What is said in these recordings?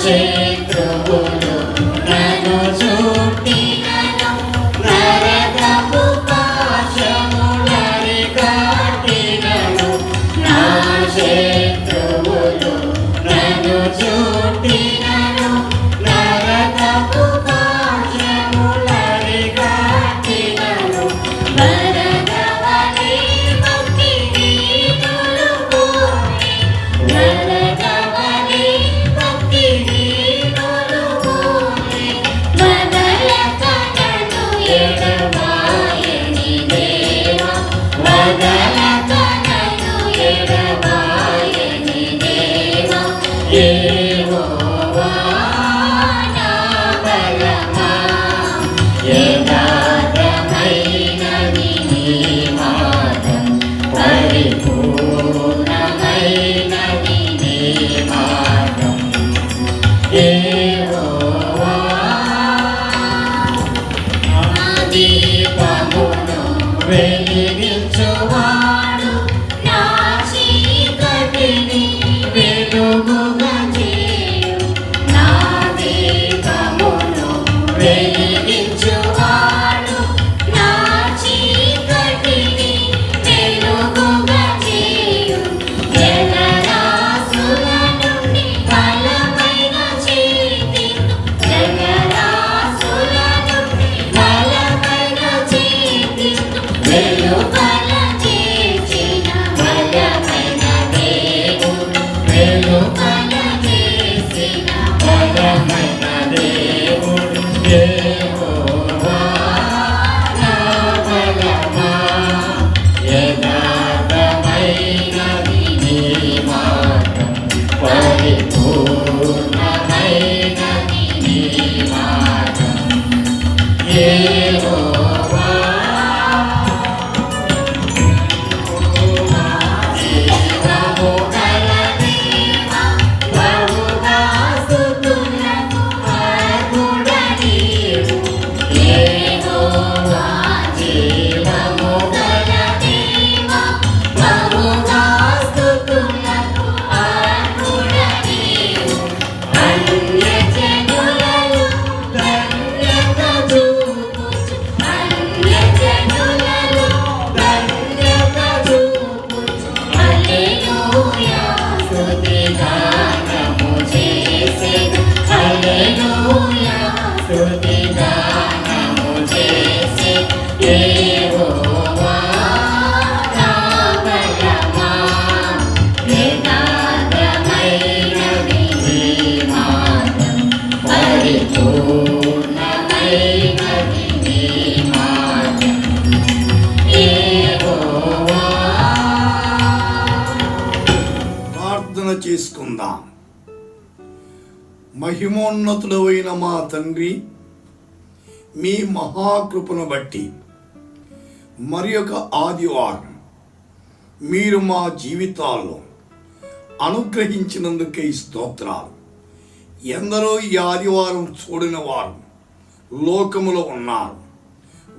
శత్రువులు నన్ను చుట్టినను, నరకపు పాశములరి కట్టినను. నా శత్రువులు నన్ను చుట్టినను, నరకపు పాశములరి కట్టినను. వరదవలె భక్తిని తొలుబోని, వరదవలె భక్తిని తొలుబోని, వదలక నన్ను ఎడబాయని దేవా, వదలక నన్ను ఎడబాయని దేవా. యెహోవా నా బలమా, యథార్థమైనది నీ మార్గం, పరిపూర్ణమైనది నీ మార్గం. యెహోవా నా దీపమును వెలిగించువాడు, నా చీకటిని వెలుగుగా చేయు. నా దీపమును వెలిగించువాడు, నా చీకటిని వెలుగుగా చేయు. జలరాశుల నుండి బలమైన చేతితో, జలరాశుల నుండి బలమైన చేతితో వెలుపల చేసిన బలమైన దేవుడు, వెలుపల చేసిన బలమైన దేవుడు. యెహోవా నా బలమా, యథార్థమైనది నీ మార్గం, పరిపూర్ణమైనది నీ మార్గం. యెహోవా జీవము గల దేవా, బహుగా స్తుతులకు అర్హుడ నీవు. యెహోవా జీవము గల దేవా, బహుగా స్తుతులకు అర్హుడ నీవు. అన్యజనులలో ధన్యత చూపుచు, అన్యజనులలో ధన్యత చూపుచు, హల్లెలూయా స్తుతిగానము చేసెను, హల్లెలూయా స్తుతిగానము చేసెను. యెహోవా నా బలమా, యథార్థమైనది నీ మార్గం, పరిపూర్ణమైనది నీ మార్గం. యెహోవా. ప్రార్థన చేసుకుందాం. మహిమోన్నతుడైన మా తండ్రి, మీ మహాకృపను బట్టి మరి ఒక ఆదివారం మీరు మా జీవితాల్లో అనుగ్రహించినందుకే స్తోత్రాలు. ఎందరో ఈ ఆదివారం చూడని వారు లోకములో ఉన్నారు.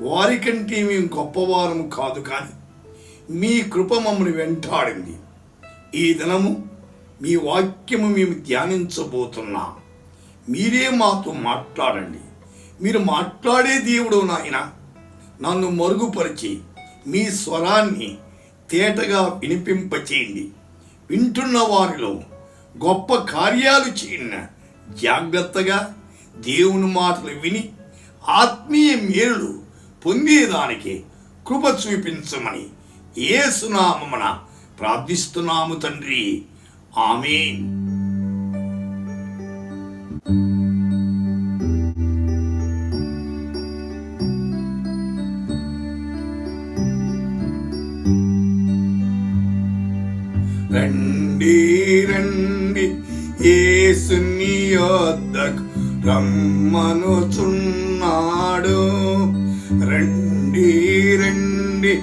వారికంటే మేము గొప్పవారం కాదు, కానీ మీ కృప మమ్మల్ని వెంటాడింది. ఈ దినము మీ వాక్యము మేము ధ్యానించబోతున్నాం. మీరే మాతో మాట్లాడండి. మీరు మాట్లాడే దేవుడు నాయన, నన్ను మరుగుపరిచి మీ స్వరాన్ని తేటగా వినిపింపచేయండి. వింటున్న వారిలో గొప్ప కార్యాలు చేయండి. జాగ్రత్తగా దేవుని మాటలు విని ఆత్మీయ మేలులు పొందేదానికి కృప చూపించమని యేసు నామమున ప్రార్థిస్తున్నాము తండ్రి. ఆమేన్. యొద్దకు రమ్మనుచున్నాడు. రండి రండి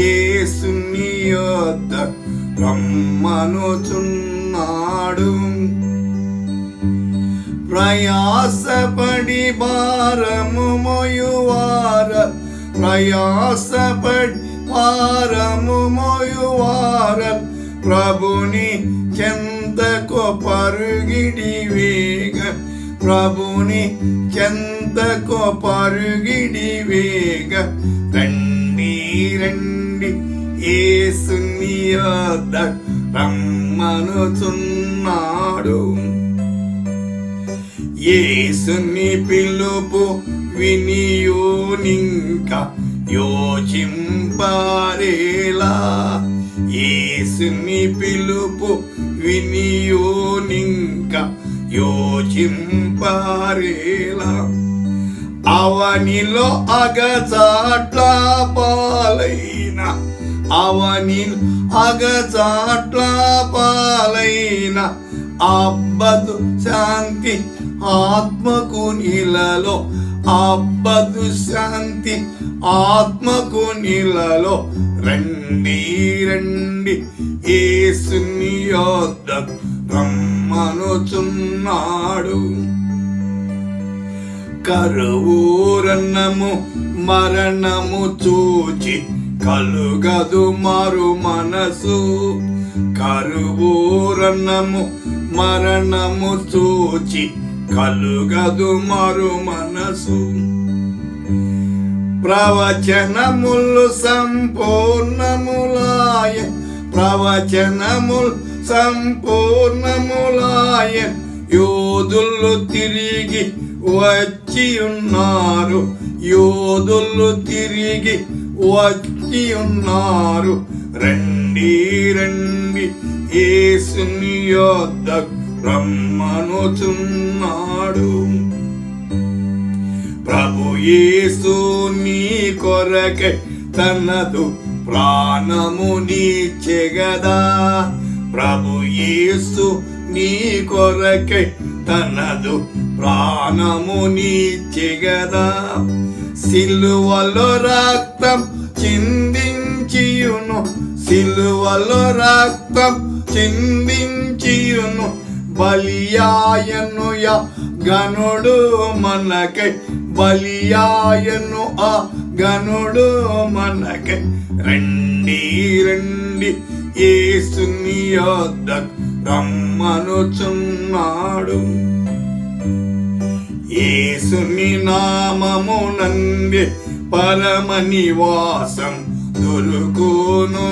యేసుని యొద్దకు రమ్మనుచున్నాడు. ప్రయాసపడి భారము మోయువార, ప్రయాసపడి భారము మోయువార, ప్రభుని చెంతకు పరుగిడి వేగ, ప్రభుని చెంతకు పరుగిడి వేగ. రండి రండి యేసుని యొద్దకు రమ్మనుచున్నాడు. యేసుని పిలుపు వినియోనింక యోచింపారేలా, యేసుని పిలుపు వినియోనింక యోచింపారేలా. అవనిలో అగచాట్ల పాలైన, అవనిలో అగచాట్ల పాలైన అబ్బదు శాంతి ఆత్మకు నీలలో, అబ్బదు శాంతి ఆత్మకు నీలలో. రండి రండి యేసుని యొద్దకు రమ్మనుచున్నాడు. కరువూరన్నము మరణము చూచి కలుగదు మారు మనసు, కరువూరన్నము మరణము చూచి కలుగదు మారు మనసు. ప్రవచనములు సంపూర్ణములాయ, ప్రవచనములు సంపూర్ణములాయ. యోధులు తిరిగి వచ్చి ఉన్నారు, యోధులు తిరిగి వచ్చి ఉన్నారు. రండి రండి యేసుని యొద్దకు రమ్మనుచున్నాడు. ప్రభు యేసు నీ కొరకై తనదు ప్రాణము నీచెగదా, ప్రభు యేసు నీ కొరకై తనదు ప్రాణము నీచెగదా. సిలువలో రక్తం చిందించియును, సిలువలో రక్తం చిందించియును. బలియాయను యా గనుడు మనకై, బలియాయను ఆ గనుడు మనకై. రండి రండి యేసుని యొద్దకు రమ్మనుచున్నాడు. యేసుని నామమునందే పరమ నివాసం దొరుకును,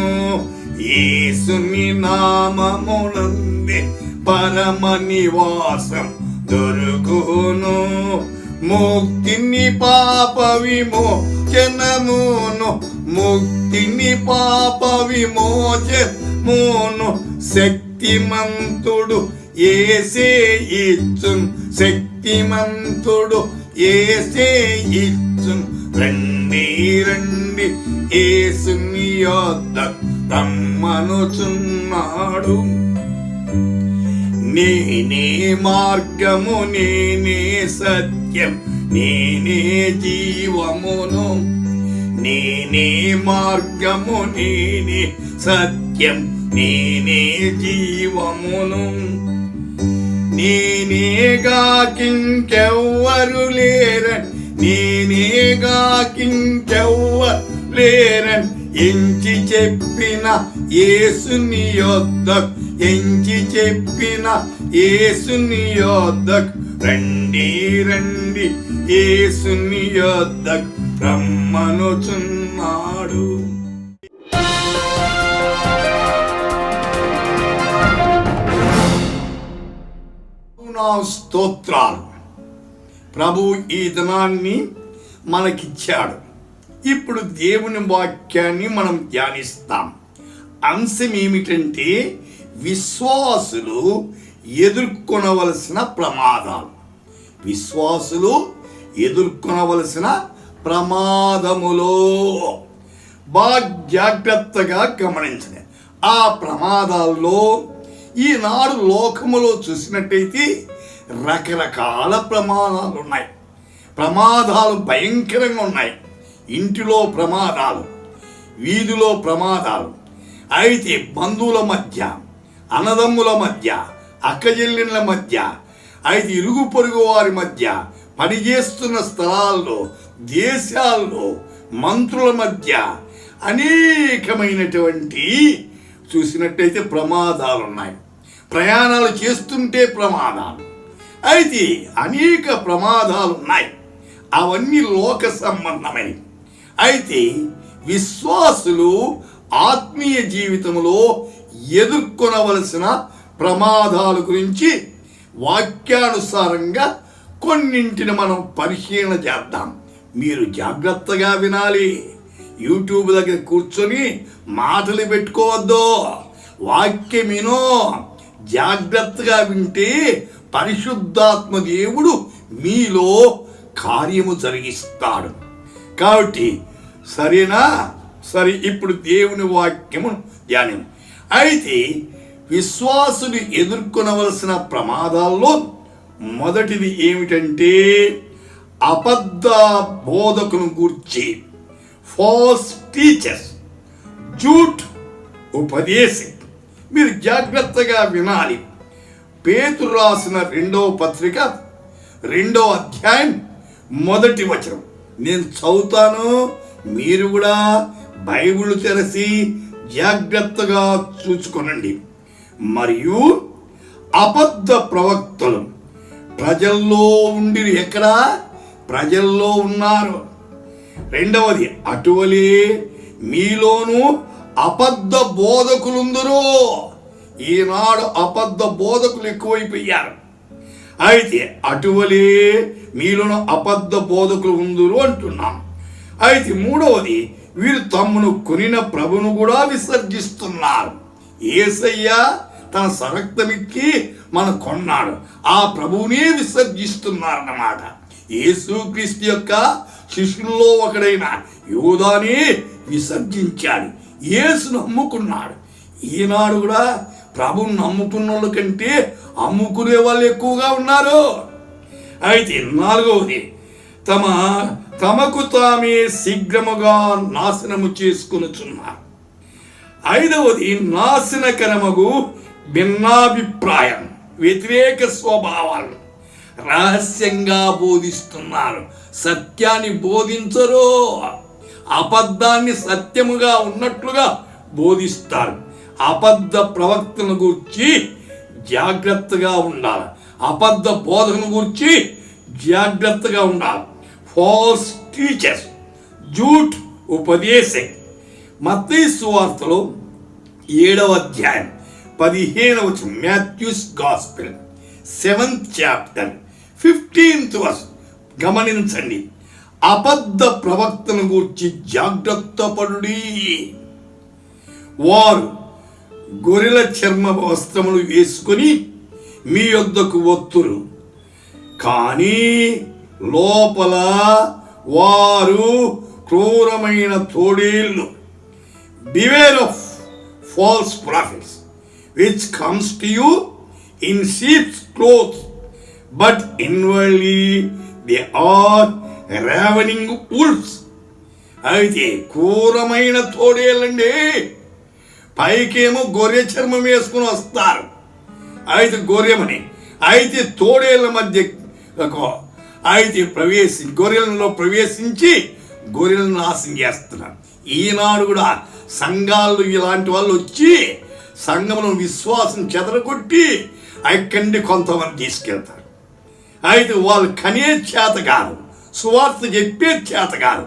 యేసుని నామమునందే పరమ నివాసం దొరుకును. ముక్తిని పాప విమోచనమును, ముక్తిని పాప విమోచనమును. శక్తిమంతుడు యేసే ఇచ్చును, శక్తిమంతుడు యేసే ఇచ్చును. రండి రండి యేసుని యొద్దకు రమ్మనుచున్నాడు. నేనే మార్గము, నేనే సత్యం, నేనే జీవమును. నేనే మార్గము, నేనే సత్యం, నేనే జీవమును. నేనేగాకింకెవ్వరు లేరని, నేనేగాకింకెవ్వరు లేరని ఎంచి చెప్పిన యేసుని యొద్దకు, ఎంచి చెప్పిన యేసుని యొద్దకు. రండి రండి యేసుని యొద్దకు రమ్మనుచున్నాడు. నా స్తోత్రాలు. ప్రభు ఈ దినాన్ని మనకిచ్చాడు. ఇప్పుడు దేవుని వాక్యాన్ని మనం ధ్యానిస్తాం. అంశం ఏమిటంటే విశ్వాసులు ఎదుర్కొనవలసిన ప్రమాదాలు. విశ్వాసులు ఎదుర్కొనవలసిన ప్రమాదములో బాగా జాగ్రత్తగా గమనించండి. ఆ ప్రమాదాల్లో ఈనాడు లోకములో చూసినట్టయితే రకరకాల ప్రమాదాలు ఉన్నాయి. ప్రమాదాలు భయంకరంగా ఉన్నాయి. ఇంటిలో ప్రమాదాలు, వీధిలో ప్రమాదాలు, అయితే బంధువుల మధ్య, అన్నదమ్ముల మధ్య, అక్కచెల్లెళ్ళ మధ్య, అయితే ఇరుగు పొరుగు వారి మధ్య, పనిచేస్తున్న స్థలాల్లో, దేశాల్లో, మంత్రుల మధ్య అనేకమైనటువంటి చూసినట్టయితే ప్రమాదాలు ఉన్నాయి. ప్రయాణాలు చేస్తుంటే ప్రమాదాలు, అయితే అనేక ప్రమాదాలు ఉన్నాయి. అవన్నీ లోక సంబంధమైనవి. అయితే విశ్వాసులు ఆత్మీయ జీవితంలో ఎదుర్కొనవలసిన ప్రమాదాల గురించి వాక్యానుసారంగా కొన్నింటిని మనం పరిశీలన చేద్దాం. మీరు జాగ్రత్తగా వినాలి. యూట్యూబ్ దగ్గర కూర్చొని మాటలు పెట్టుకోవద్దు. వాక్యం వినో. జాగ్రత్తగా వింటే పరిశుద్ధాత్మ దేవుడు మీలో కార్యము జరిగిస్తాడు. కాబట్టి సరేనా? సరే, ఇప్పుడు దేవుని వాక్యము ధ్యానం. అయితే విశ్వాసులు ఎదుర్కొనవలసిన ప్రమాదాల్లో మొదటిది ఏమిటంటే అబద్ధ బోధకును గూర్చి, ఫాల్స్ టీచర్స్, జూట్ ఉపదేశం. మీరు జాగ్రత్తగా వినాలి. పేతురు రాసిన 2వ పత్రిక 2వ అధ్యాయం 1వ వచనం నేను చదువుతాను. మీరు కూడా బైబిల్ తెరచి జాగ్రత్తగా చూసుకొనండి. మరియు అబద్ధ ప్రవక్తలు ప్రజల్లో ఉండి, ఎక్కడ? ప్రజల్లో ఉన్నారు. రెండవది, అటువలే మీలోనూ అబద్ధ బోధకులుందరూ. ఈనాడు అబద్ధ బోధకులు ఎక్కువైపోయారు. అయితే అటువలే మీలోనూ అబద్ధ బోధకులు ఉందరు అంటున్నాం. అయితే మూడవది, వీరు తమ్మును కొనిన ప్రభును కూడా విసర్జిస్తున్నారు. యేసయ్య తన సరక్తమిక్కి మన కొన్నాడు. ఆ ప్రభువునే విసర్జిస్తున్నారన్నమాట. యేసుక్రీస్తు యొక్క శిష్యుల్లో ఒకడైన యూదానే విసర్జించాడు. యేసును నమ్ముకున్నాడు. ఈనాడు కూడా ప్రభువును నమ్ముకున్న వాళ్ళ కంటే అమ్ముకునే వాళ్ళు ఎక్కువగా ఉన్నారు. అయితే నాలుగవది, తమకు తామే శీఘ్రముగా నాశనము చేసుకొనుచున్నారు. ఐదవది, నాశనకరమగు భిన్నాభిప్రాయం, వ్యతిరేక స్వభావాలు రహస్యంగా బోధిస్తున్నారు. సత్యాన్ని బోధించరు. అబద్ధాన్ని సత్యముగా ఉన్నట్లుగా బోధిస్తారు. అబద్ధ ప్రవక్తను గురించి జాగ్రత్తగా ఉండాలి. అబద్ధ బోధనను గురించి జాగ్రత్తగా ఉండాలి. ఫాల్స్ టీచర్స్, జూట్ ఉపదేశం. మత్తయి సువార్తలో 7వ అధ్యాయం 15వ వచనం, Mathews gospel 7th chapter 15th verse గమనించండి. అబద్ధ ప్రవక్తను గూర్చి జాగ్రత్త పడుడి. వారు గొర్రెల చర్మ వస్త్రములు వేసుకొని మీ యొద్దకు వత్తురు, కానీ లోపల వారు క్రూరమైన తోడేళ్ళు. Beware of false prophets which comes to you in sheep's clothes, but inwardly they are ravening wolves. అయితే క్రూరమైన తోడేళ్ళండి. పైకేమో గొర్రె చర్మం వేసుకుని వస్తారు, అయితే గొర్రెమని, అయితే తోడేళ్ళ మధ్య అయితే గొర్రెలలో ప్రవేశించి గొర్రెలను నాశనం చేస్తున్నారు. ఈనాడు కూడా సంఘాలు ఇలాంటి వాళ్ళు వచ్చి సంఘంలో విశ్వాసం చెదరగొట్టి అక్కడి కొంతమంది తీసుకెళ్తారు. అయితే వాళ్ళు కనే చేత కాదు, సువార్త చెప్పే చేత కాదు.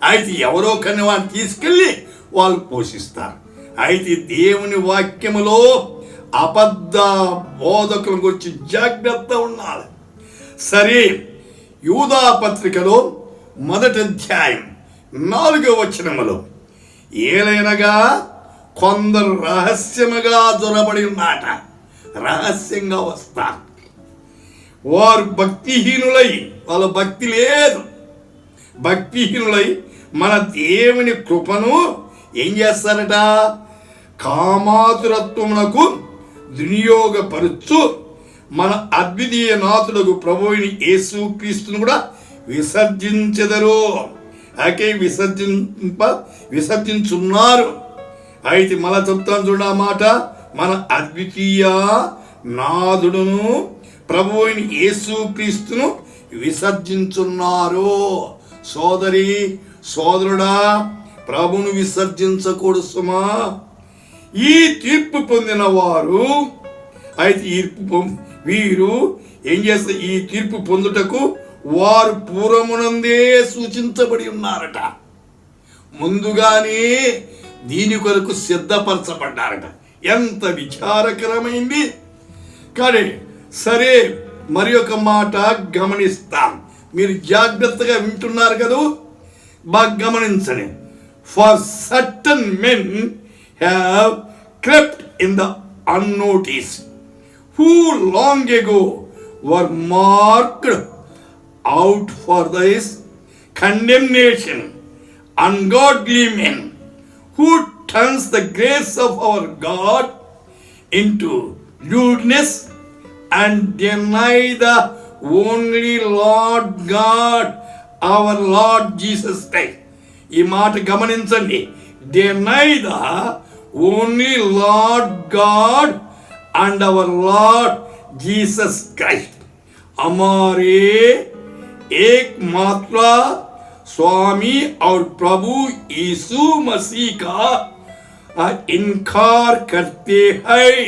అయితే ఎవరో కని వాడిని తీసుకెళ్ళి వాళ్ళు పోషిస్తారు. అయితే దేవుని వాక్యములో అబద్ధ బోధకుల గురించి జాగ్రత్త ఉండాలి. సరే, యూదా పత్రికలో 1వ అధ్యాయం 4వ వచనములో, ఏలైనగా కొందరు రహస్యముగా జొరబడి ఉన్నట, రహస్యంగా వస్తారు. వారు భక్తిహీనులై, వాళ్ళ భక్తి లేదు, భక్తిహీనులై మన దేవుని కృపను ఏం చేస్తారట? కామాతురత్వమునకు వినియోగపరచు మన అద్వితీయ నాథుడు ప్రభువుని యేసు క్రీస్తును కూడా విసర్జించెదరు. అయితే విసర్జించున్నారు. అయితే మళ్ళా చెప్తాను చూడ మాట, మన అద్వితీయ నాథుడును ప్రభువుని యేసు క్రీస్తును విసర్జించున్నారు. సోదరి సోదరుడా, ప్రభును విసర్జించకూడదు సుమా. ఈ తీర్పు పొందిన వారు అయితే వీరు ఏం చేస్తారు? ఈ తీర్పు పొందుటకు వారు పూర్వమునందే సూచించబడి ఉన్నారట. ముందుగానే దీని కొరకు సిద్ధపరచబడ్డారట. ఎంత విచారకరమైంది. కానీ సరే, మరి ఒక మాట గమనిస్తాం. మీరు జాగ్రత్తగా వింటున్నారు కదా, బాగా గమనించండి. For certain men have crept in the unnoticed, who long ago were marked out for this condemnation, ungodly men who turns the grace of our God into lewdness and deny the only Lord God, our Lord Jesus Christ. ఈ మాట గమనించండి. deny the only Lord God and our Lord Jesus Christ, हमारे एकमात्र स्वामी और प्रभु यीशु मसीह का इनकार करते हैं.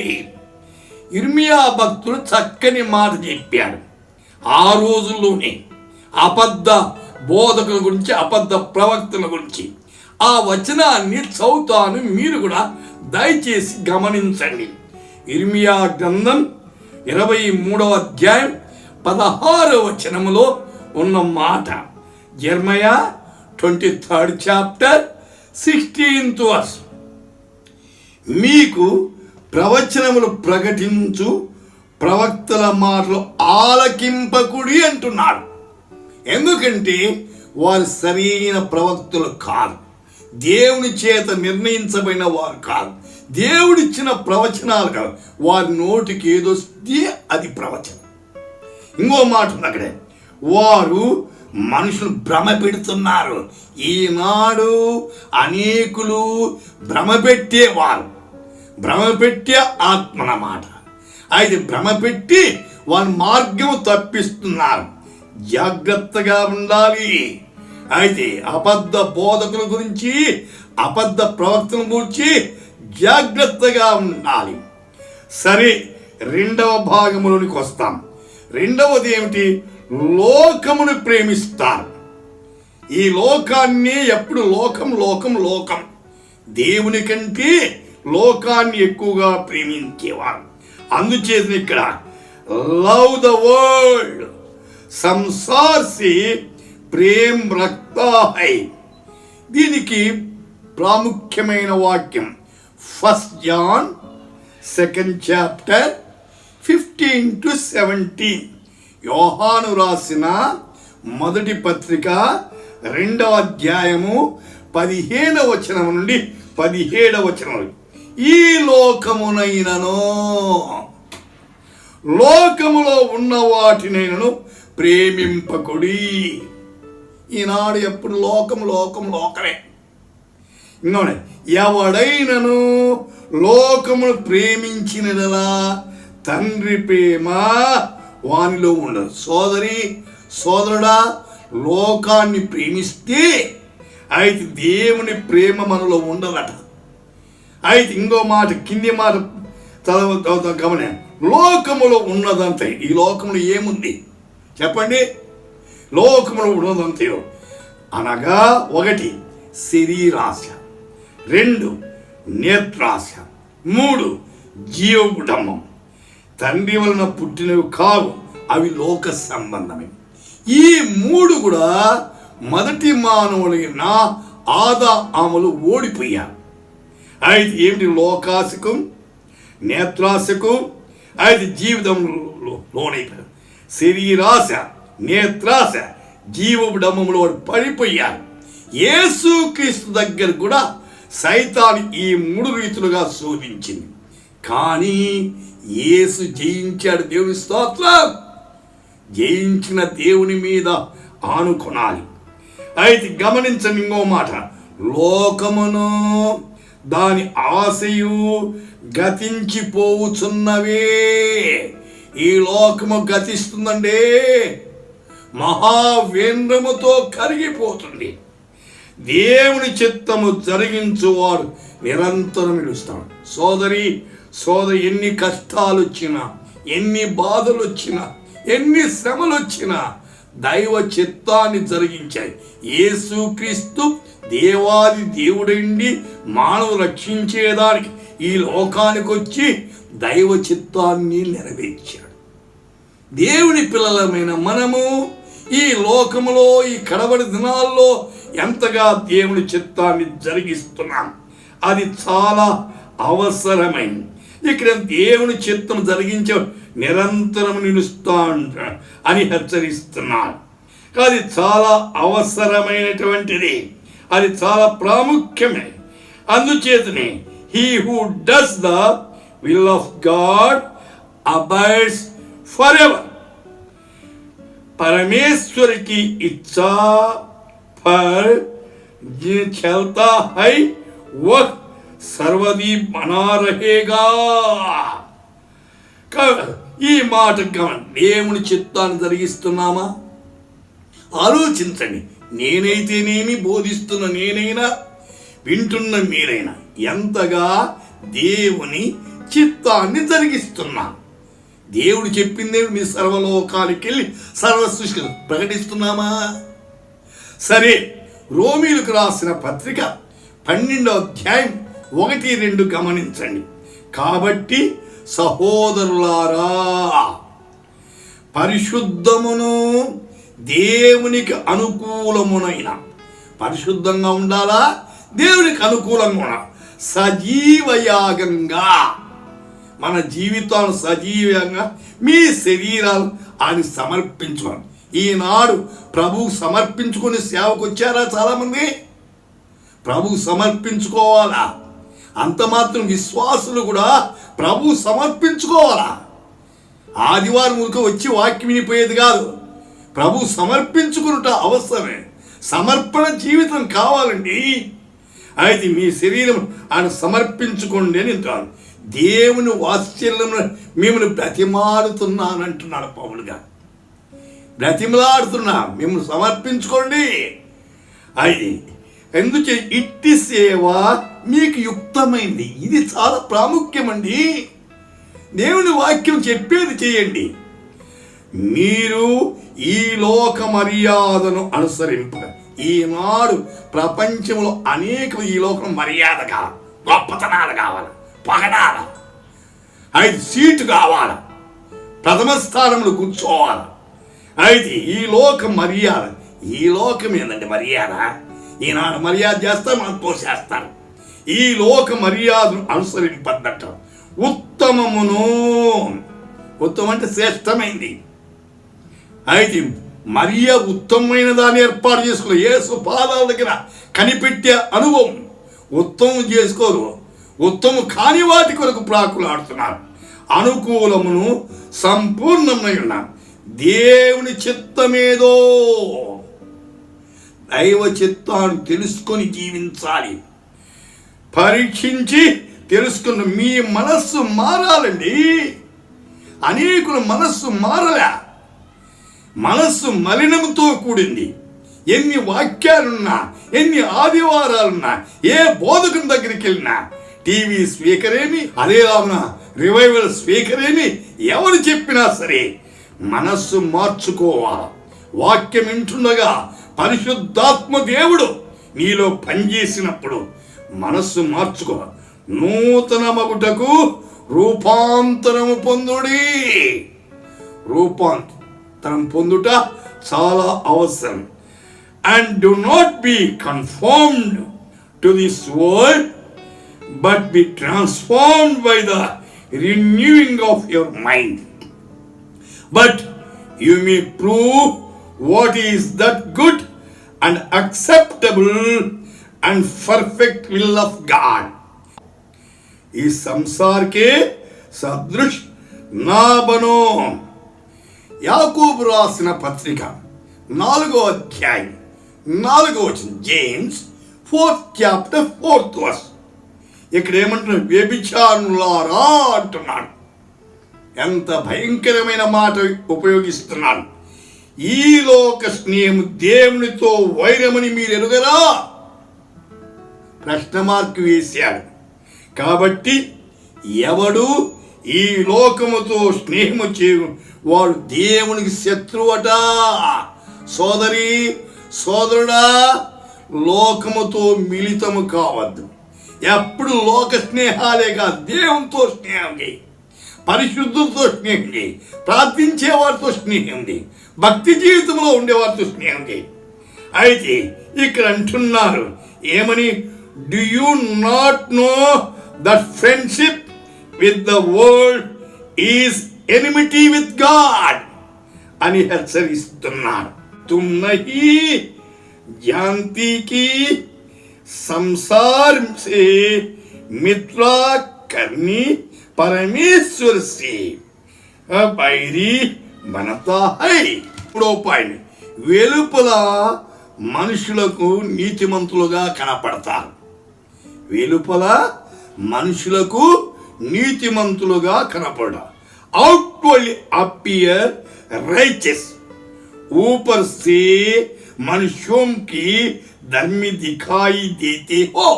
ఇర్మియా భక్తుడు చక్కని మాట చెప్పాడు. ఆ రోజుల్లోనే అబద్ధ బోధకుల గురించి, అబద్ధ ప్రవక్తల గురించి ఆ వచనాన్ని చదువుతాను, మీరు కూడా దయచేసి గమనించండి. ఇర్మియా గ్రంథం 23వ అధ్యాయం 16వ వచనములో ఉన్న మాట. Jeremiah 23rd chapter 16th verse. మీకు ప్రవచనములు ప్రకటించు ప్రవక్తల మాటలు ఆలకింపకుడి అంటున్నాడు. ఎందుకంటే వారు సరైన ప్రవక్తలు కాదు, దేవుని చేత నిర్ణయించబడిన వారు కాదు, దేవుడిచ్చిన ప్రవచనాలు కాదు. వారి నోటికి ఏదొస్తే అది ప్రవచనం. ఇంకో మాట ఉంది అక్కడే, వారు మనుషులు భ్రమ పెడుతున్నారు. ఈనాడు అనేకులు భ్రమ పెట్టేవారు, భ్రమ పెట్టే ఆత్మనమాట. అయితే భ్రమ పెట్టి వాళ్ళ మార్గం తప్పిస్తున్నారు. జాగ్రత్తగా ఉండాలి. అయితే అబద్ధ బోధకుల గురించి, అబద్ధ ప్రవక్తల గురించి జాగ్రత్తగా ఉండాలి. సరే, రెండవ భాగంలోనికి వస్తాం. రెండవది ఏమిటి? లోకమును ప్రేమిస్తారు. ఈ లోకాన్ని ఎప్పుడు లోకం లోకం లోకం, దేవుని కంటే లోకాన్ని ఎక్కువగా ప్రేమించేవారు. అందుచేత ఇక్కడ లవ్ ద వరల్డ్, సంసార్ సే ప్రేమ్ రక్తా హై. దీనికి ప్రాముఖ్యమైన వాక్యం 1 John 2nd చాప్టర్ 15 to 17. యోహాను రాసిన మొదటి పత్రిక 2వ అధ్యాయము 15వ వచనం నుండి 17వ వచనం. ఈ లోకమునైనను లోకములో ఉన్న వాటినైనను ప్రేమింపకుడి. ఈనాడు ఎప్పుడు లోకం లోకం లోకమే. ఇంకోనే, ఎవడైనను లోకమును ప్రేమించినలా తండ్రి ప్రేమ వానిలో ఉండదు. సోదరి సోదరుడా, లోకాన్ని ప్రేమిస్తే అయితే దేవుని ప్రేమ మనలో ఉండదట. అయితే ఇంకో మాట, కింది మాట చదవ గమనే, లోకములో ఉన్నదంతే. ఈ లోకములో ఏముంది చెప్పండి? లోకములో ఉన్నదంతే అనగా 1 శరీరాశ, 2 నేత్రాశ, 3 జీవకుటంబం. తండ్రి వలన పుట్టినవి కావు, అవి లోక సంబంధమే. ఈ 3 కూడా మొదటి మానవులైన ఆదాములు ఓడిపోయారు. అయితే ఏమిటి? లోకాశకు, నేత్రాశకు, అయితే జీవితంలో లోనైపోయారు. శరీరాశ, నేత్రాశ, జీవడంలో వాడు పడిపోయారు. యేసుక్రీస్తు దగ్గర కూడా సైతాను ఈ 3 రీతులుగా శోధించింది. కానీ యేసు జయించాడు. దేవుని స్తోత్రం. జయించిన దేవుని మీద ఆనుకొనాలి. అయితే గమనించండి ఇంకో మాట, లోకమును దాని ఆశయు గతించిపోవుచున్నవే. ఈ లోకము గతిస్తుందండి, మహావేంద్రముతో కరిగిపోతుంది. దేవుని చిత్తము జరిగించువాడు నిరంతరం నిలుస్తాడు. సోదరి ఎన్ని కష్టాలు వచ్చినా, ఎన్ని బాధలు వచ్చినా, ఎన్ని శ్రమలు వచ్చినా దైవ చిత్తాన్ని జరిగించాయి. యేసుక్రీస్తు దేవాది దేవుడండి మానవు రక్షించేదానికి ఈ లోకానికి వచ్చి దైవ చిత్తాన్ని నెరవేర్చాడు. దేవుని పిల్లలమైన మనము ఈ లోకములో ఈ కడవరి దినాల్లో ఎంతగా దేవుని చిత్తాన్ని జరిగిస్తున్నాం, అది చాలా అవసరమైంది. ఇక్కడ దేవుని చిత్తం జరిగించే నిరంతరం నిలుస్తా అని హెచ్చరిస్తున్నాడు. అది చాలా అవసరమైనటువంటిది, అది చాలా ప్రాముఖ్యమే. అందుచేతనే he who does the will of God abides for ever. परमेश्वर की इच्छा पर जो चलता है वह सर्वदी बना रहेगा. ఈ మాట దేవుని చిత్తాన్ని జరిగిస్తున్నామా? ఆలోచించండి. నేనైతేనేమి, బోధిస్తున్న నేనైనా, వింటున్న మీరైనా ఎంతగా దేవుని చిత్తాన్ని జరిగిస్తున్నా. దేవుడు చెప్పిందే మీ సర్వలోకానికి వెళ్ళి సర్వ సృష్టి ప్రకటిస్తున్నామా? సరే, రోమీలకు రాసిన పత్రిక 12వ అధ్యాయం 1-2 గమనించండి. కాబట్టి సహోదరులారా, పరిశుద్ధమును దేవునికి అనుకూలమునైన, పరిశుద్ధంగా ఉండాలా, దేవునికి అనుకూలంగా ఉండాలి, సజీవయాగంగా మన జీవితాలను సజీవంగా మీ శరీరాలు ఆయన సమర్పించుకోవాలి. ఈనాడు ప్రభువు సమర్పించుకుని సేవకు వచ్చారా చాలామంది? ప్రభువు సమర్పించుకోవాలా? అంత మాత్రం విశ్వాసులు కూడా ప్రభువు సమర్పించుకోవాలా? ఆదివారం మునుక వచ్చి వాక్యం వినిపోయేది కాదు. ప్రభువు సమర్పించుకునుట అవసరమే. సమర్పణ జీవితం కావాలండి. అయితే మీ శరీరం ఆయన సమర్పించుకోండి అని అంటారు. దేవుని వాత్సల్యం మిమ్మల్ని బ్రతిమాడుతున్నానంటున్నాడు పౌలు గారు. బ్రతిమలాడుతున్నా, మిమ్మల్ని సమర్పించుకోండి. అది ఎందుకు ఇట్టి సేవ మీకు యుక్తమైంది. ఇది చాలా ప్రాముఖ్యమండి. దేవుని వాక్యం చెప్పేది చేయండి. మీరు ఈ లోక మర్యాదను అనుసరింప. ఈనాడు ప్రపంచంలో అనేక ఈ లోకం మర్యాద కావాలి, గొప్పతనాలు కావాలి, పగడాల, 5 సీటు కావాలి, ప్రథమ స్థానంలో కూర్చోవాలి. అయితే ఈ లోకం మర్యాద, ఈ లోకం ఏంటంటే మర్యాద. ఈనాడు మర్యాద చేస్తారు, మనం తోసేస్తారు. ఈ లోక మర్యాదను అనుసరింపద్దట. ఉత్తమమును, ఉత్తమం అంటే శ్రేష్టమైంది. అయితే మరియ ఉత్తమమైన దాన్ని ఏర్పాటు చేసుకో. యేసు పాదాల దగ్గర కనిపెట్టే అనుభవం. ఉత్తమం చేసుకోరు, ఉత్తమం కాని వాటి కొరకు ప్రాకులాడుతున్నారు. అనుకూలమును సంపూర్ణమైన దేవుని చిత్తమేదో, దైవ చిత్తాన్ని తెలుసుకొని జీవించాలి. పరీక్షించి తెలుసుకున్న మీ మనస్సు మారాలండి. అనేకుల మనస్సు మారలే. మనస్సు మలినంతో కూడింది. ఎన్ని వాక్యాలున్నా, ఎన్ని ఆదివారాలున్నా, ఏ బోధకుని దగ్గరికి వెళ్ళినా, టీవీ స్పీకర్ ఏమి, అదే రామున రివైవల్ స్పీకర్ ఏమి, ఎవరు చెప్పినా సరే మనస్సు మార్చుకోవాలి. వాక్యం వింటుండగా పరిశుద్ధాత్మ దేవుడు నీలో పనిచేసినప్పుడు మనస్సు మార్చుకోవాలి. నూతన మగుటకు రూపాంతరము పొందుడి. రూపాంతరం పొందుట చాలా అవసరం. And do not be confirmed to this world but B transformed by the renewing of your mind. But you may prove what is that good and acceptable and perfect will of God. इस संसार के सदृश నా బనో. యాకోబు రాసిన పత్రిక 4వ అధ్యాయం 4వ వచనం, James 4th chapter 4th verse. ఇక్కడ ఏమంటున్నాడు? వ్యభిచారులారా అంటున్నాడు. ఎంత భయంకరమైన మాట ఉపయోగిస్తున్నాడు. ఈ లోక స్నేహం దేవునితో వైరమని మీరు ఎరుగరా? ప్రశ్న మార్కు వేశాడు. కాబట్టి ఎవడు ఈ లోకముతో స్నేహము చేయు వాడు దేవునికి శత్రువట. సోదరి సోదరుడా, లోకముతో మిళితము కావద్దు. ఎప్పుడు లోక స్నేహాలే కాదు, దేవునితో స్నేహం చేయి, పరిశుద్ధులతో స్నేహం చేయి, ప్రార్థించేవారితో స్నేహం చేయి, భక్తి జీవితంలో ఉండేవారితో స్నేహం చేయి. అయితే ఇక్కడ అంటున్నారు ఏమని? Do you not know that friendship with the world is enmity with God అని హెచ్చరిస్తున్నారు. తుమ్ నహీ जानती की संसार से मित्रा करनी परमेश्वर से बैरी बनता है. మూడో పాయింట్, వెలుపల మనుషులకు నీతిమంతులుగా కనపడతారు. వెలుపల మనుషులకు నీతిమంతులుగా కనపడతారు. outwardly appear righteous, ऊपर से मनुष्यों की धर्मी दिखाई देते हो.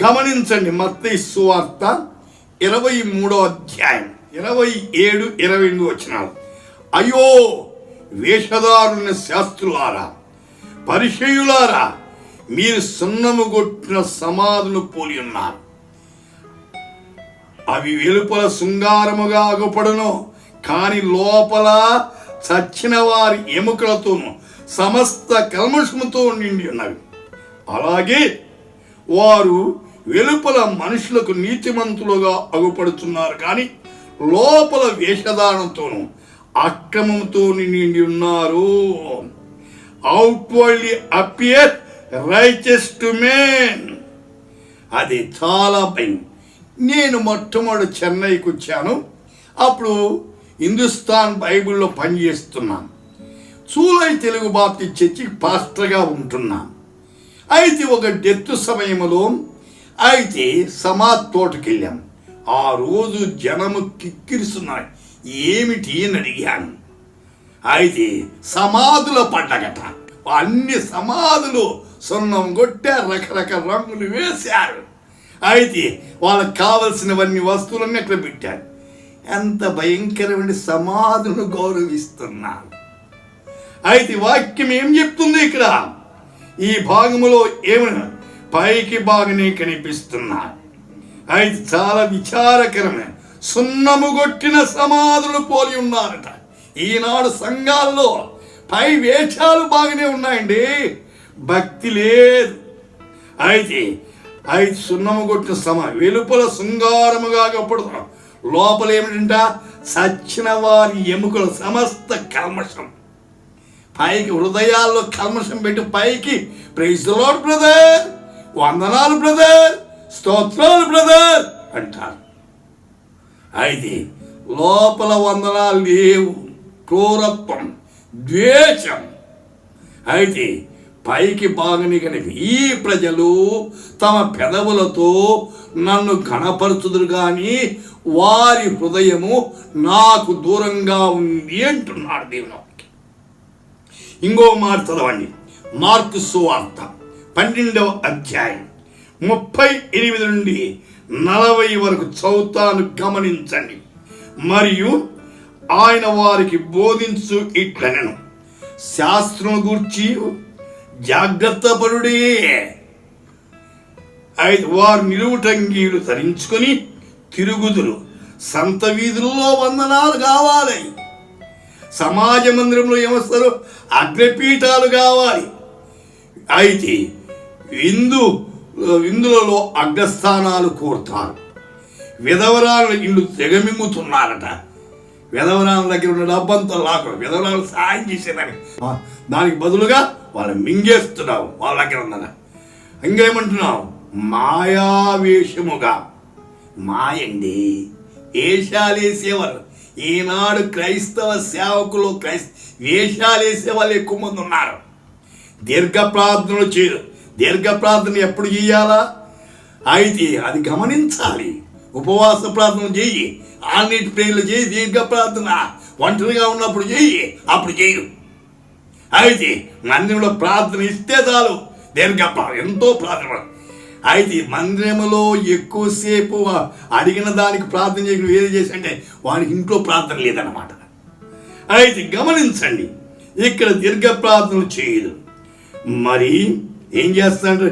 గమనించండి, మత్తయి సువార్త 23వ అధ్యాయం 27, 28 వచనాలు. అయ్యో వేషధారుల శాస్త్రులారా, పరిసయ్యులారా, మీరు సున్నము కొట్టిన సమాధులు పోలి ఉన్నారు. అవి వెలుపల శృంగారముగా అగుపడును, కాని లోపల చచ్చిన వారి ఎముకలతోనూ సమస్త కల్మషముతో నిండి ఉన్నవి. అలాగే వారు వెలుపల మనుషులకు నీతిమంతులుగా అగుపడుతున్నారు, కానీ లోపల వేషధారణతోనూ అక్రమంతో నిండి ఉన్నారు. Outwardly appear righteous to men. అది చాలా భయం. నేను మొట్టమొదటి చెన్నైకి వచ్చాను. అప్పుడు హిందుస్థాన్ బైబిల్లో పనిచేస్తున్నాను. చూలై తెలుగు బాప్టిస్ట్ చర్చి పాస్టర్గా ఉంటున్నాను. అయితే ఒక డెత్ సమయంలో అయితే సమాధి తోటకి వెళ్ళాం. ఆ రోజు జనము కిక్కిరిస్తున్నారు. ఏమిటి అని అడిగాను. అయితే సమాధుల పండగట. అన్ని సమాధులు సున్నం కొట్టారు, రకరకాల రంగులు వేశారు. అయితే వాళ్ళకి కావలసినవన్నీ వస్తువులన్నీ అక్కడ పెట్టారు. ఎంత భయంకరమైన సమాధులను గౌరవిస్తున్నారు. అయితే వాక్యం ఏం చెప్తుంది ఇక్కడ? ఈ భాగములో ఏమైనా పైకి బాగానే కనిపిస్తున్నారు. అయితే చాలా విచారకరమైన సున్నము కొట్టిన సమాధులు పోలి ఉన్నారట. ఈనాడు సంఘాల్లో పై వేషాలు బాగానే ఉన్నాయండి, భక్తి లేదు. అయితే సున్నము కొట్టిన వెలుపల శృంగారముగా కనపడుతున్నాం, లోపల ఏమిటంట? చచ్చిన వారి ఎముకల సమస్త కల్మషం. పైకి హృదయాల్లో కల్మషం పెట్టి పైకి ప్రైజ్ ది లార్డ్ బ్రదర్, వందనాలు బ్రదర్, స్తోత్రాలు బ్రదర్ అంటారు. అయితే లోపల వందనాలు లేవు, క్రూరత్వం, ద్వేషం. అయితే పైకి బాగని కనుక ఈ ప్రజలు తమ పెదవులతో నన్ను ఘనపరచుదురు కానీ వారి హృదయము నాకు దూరంగా ఉంది అంటున్నాడు దేవుని. ఇంకో మాట చదవండి, మార్కు సువార్త 12వ అధ్యాయం 38 నుండి 40 వరకు చదువుతాను, గమనించండి. మరియు ఆయన వారికి బోధించు ఇట్లనెను, శాస్త్రం గూర్చి జాగ్రత్త పరుడే. అయితే వారు నిలువుటంగీలు ధరించుకొని తిరుగుదురు, సంత వీధుల్లో వందనాలు కావాలి, సమాజ మందిరంలో ఏమొస్తారు? అగ్రపీఠాలు కావాలి. అయితే విందులలో అగ్రస్థానాలు కోరుతారు. విధవరాల ఇల్లు తెగమింగుతున్నారట. విధవరాల దగ్గర ఉన్న డబ్బంతా లాక్కడం, విధవరాలు సాయం చేసేదాన్ని దానికి బదులుగా వాళ్ళు మింగేస్తున్నావు వాళ్ళ దగ్గర ఉందని. ఇంకేమంటున్నావు? మాయావేషముగా. మాయండి, వేషాలేసేవారు. ఈనాడు క్రైస్తవ సేవకులు వేషాలేసే వాళ్ళు ఎక్కువ మంది ఉన్నారు. దీర్ఘ ప్రార్థనలు చేయరు. దీర్ఘ ప్రార్థన ఎప్పుడు చేయాలా? అయితే అది గమనించాలి. ఉపవాస ప్రార్థన చేయి, ఆల్నైట్ ప్రేయర్లు చేయి. దీర్ఘ ప్రార్థన ఒంటరిగా ఉన్నప్పుడు చేయి, అప్పుడు చేయరు. అయితే మందిరంలో ప్రార్థన ఇస్తే చాలు. దీర్ఘ ఎంతో ప్రార్థన. అయితే మందిరంలో ఎక్కువసేపు అడిగిన దానికి ప్రార్థన చేయడం ఏది చేసి అంటే వానికి ఇంట్లో ప్రార్థన లేదన్నమాట. అయితే గమనించండి, ఇక్కడ దీర్ఘ ప్రార్థనలు చేయదు. మరి ఏం చేస్తాడు?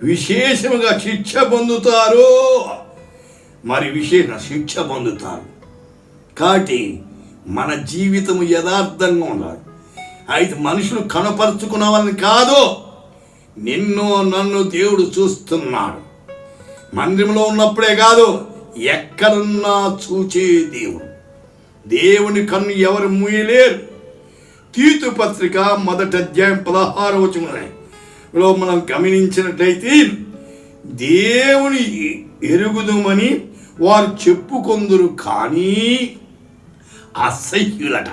విశేషముగా శిక్ష పొందుతారు. మరి విశేష శిక్ష పొందుతారు. కాబట్టి మన జీవితము యథార్థంగా ఉండాలి. అయితే మనుషులు కనపరుచుకున్న వాళ్ళని కాదు, నిన్ను నన్ను దేవుడు చూస్తున్నాడు. మందిరంలో ఉన్నప్పుడే కాదు, ఎక్కడున్నా చూచే దేవుడు. దేవుని కన్ను ఎవరు మూయలేరు. తీతు పత్రిక 1వ అధ్యాయం 16వ వచనంలో మనం గమనించినట్లయితే, దేవుని ఎరుగుదుమని వారు చెప్పుకొందురు కానీ అసహ్యులట.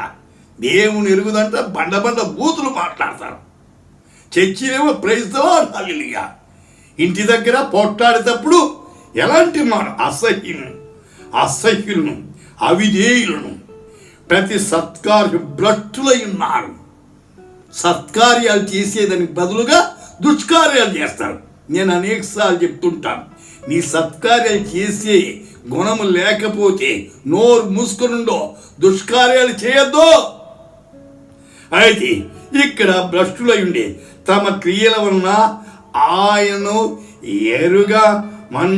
దేవుని ఎరుగుదంట బండ బూతులు మాట్లాడతారు. చర్చిలేమో ప్రైజ్ ది లార్డ్ హల్లెలూయా. ఇంటి దగ్గర పోట్లాడేటప్పుడు ఎలాంటి మాట? అసహ్యులను అవిధేయులను ప్రతి సత్కార్య భ్రష్టులై ఉన్నారు. సత్కార్యాలు చేసేదానికి బదులుగా దుష్కార్యాలు చేస్తారు. నేను అనేకసార్లు చెప్తుంటాను, నీ సత్కార్యాలు చేసే గుణము లేకపోతే నోరు మూసుకునుండో, దుష్కార్యాలు చేయొద్దు. అయితే ఇక్కడ భ్రష్టులై ఉండే తమ క్రియల వలన ఆయనను ఎరుగమన్నట్లున్నారు.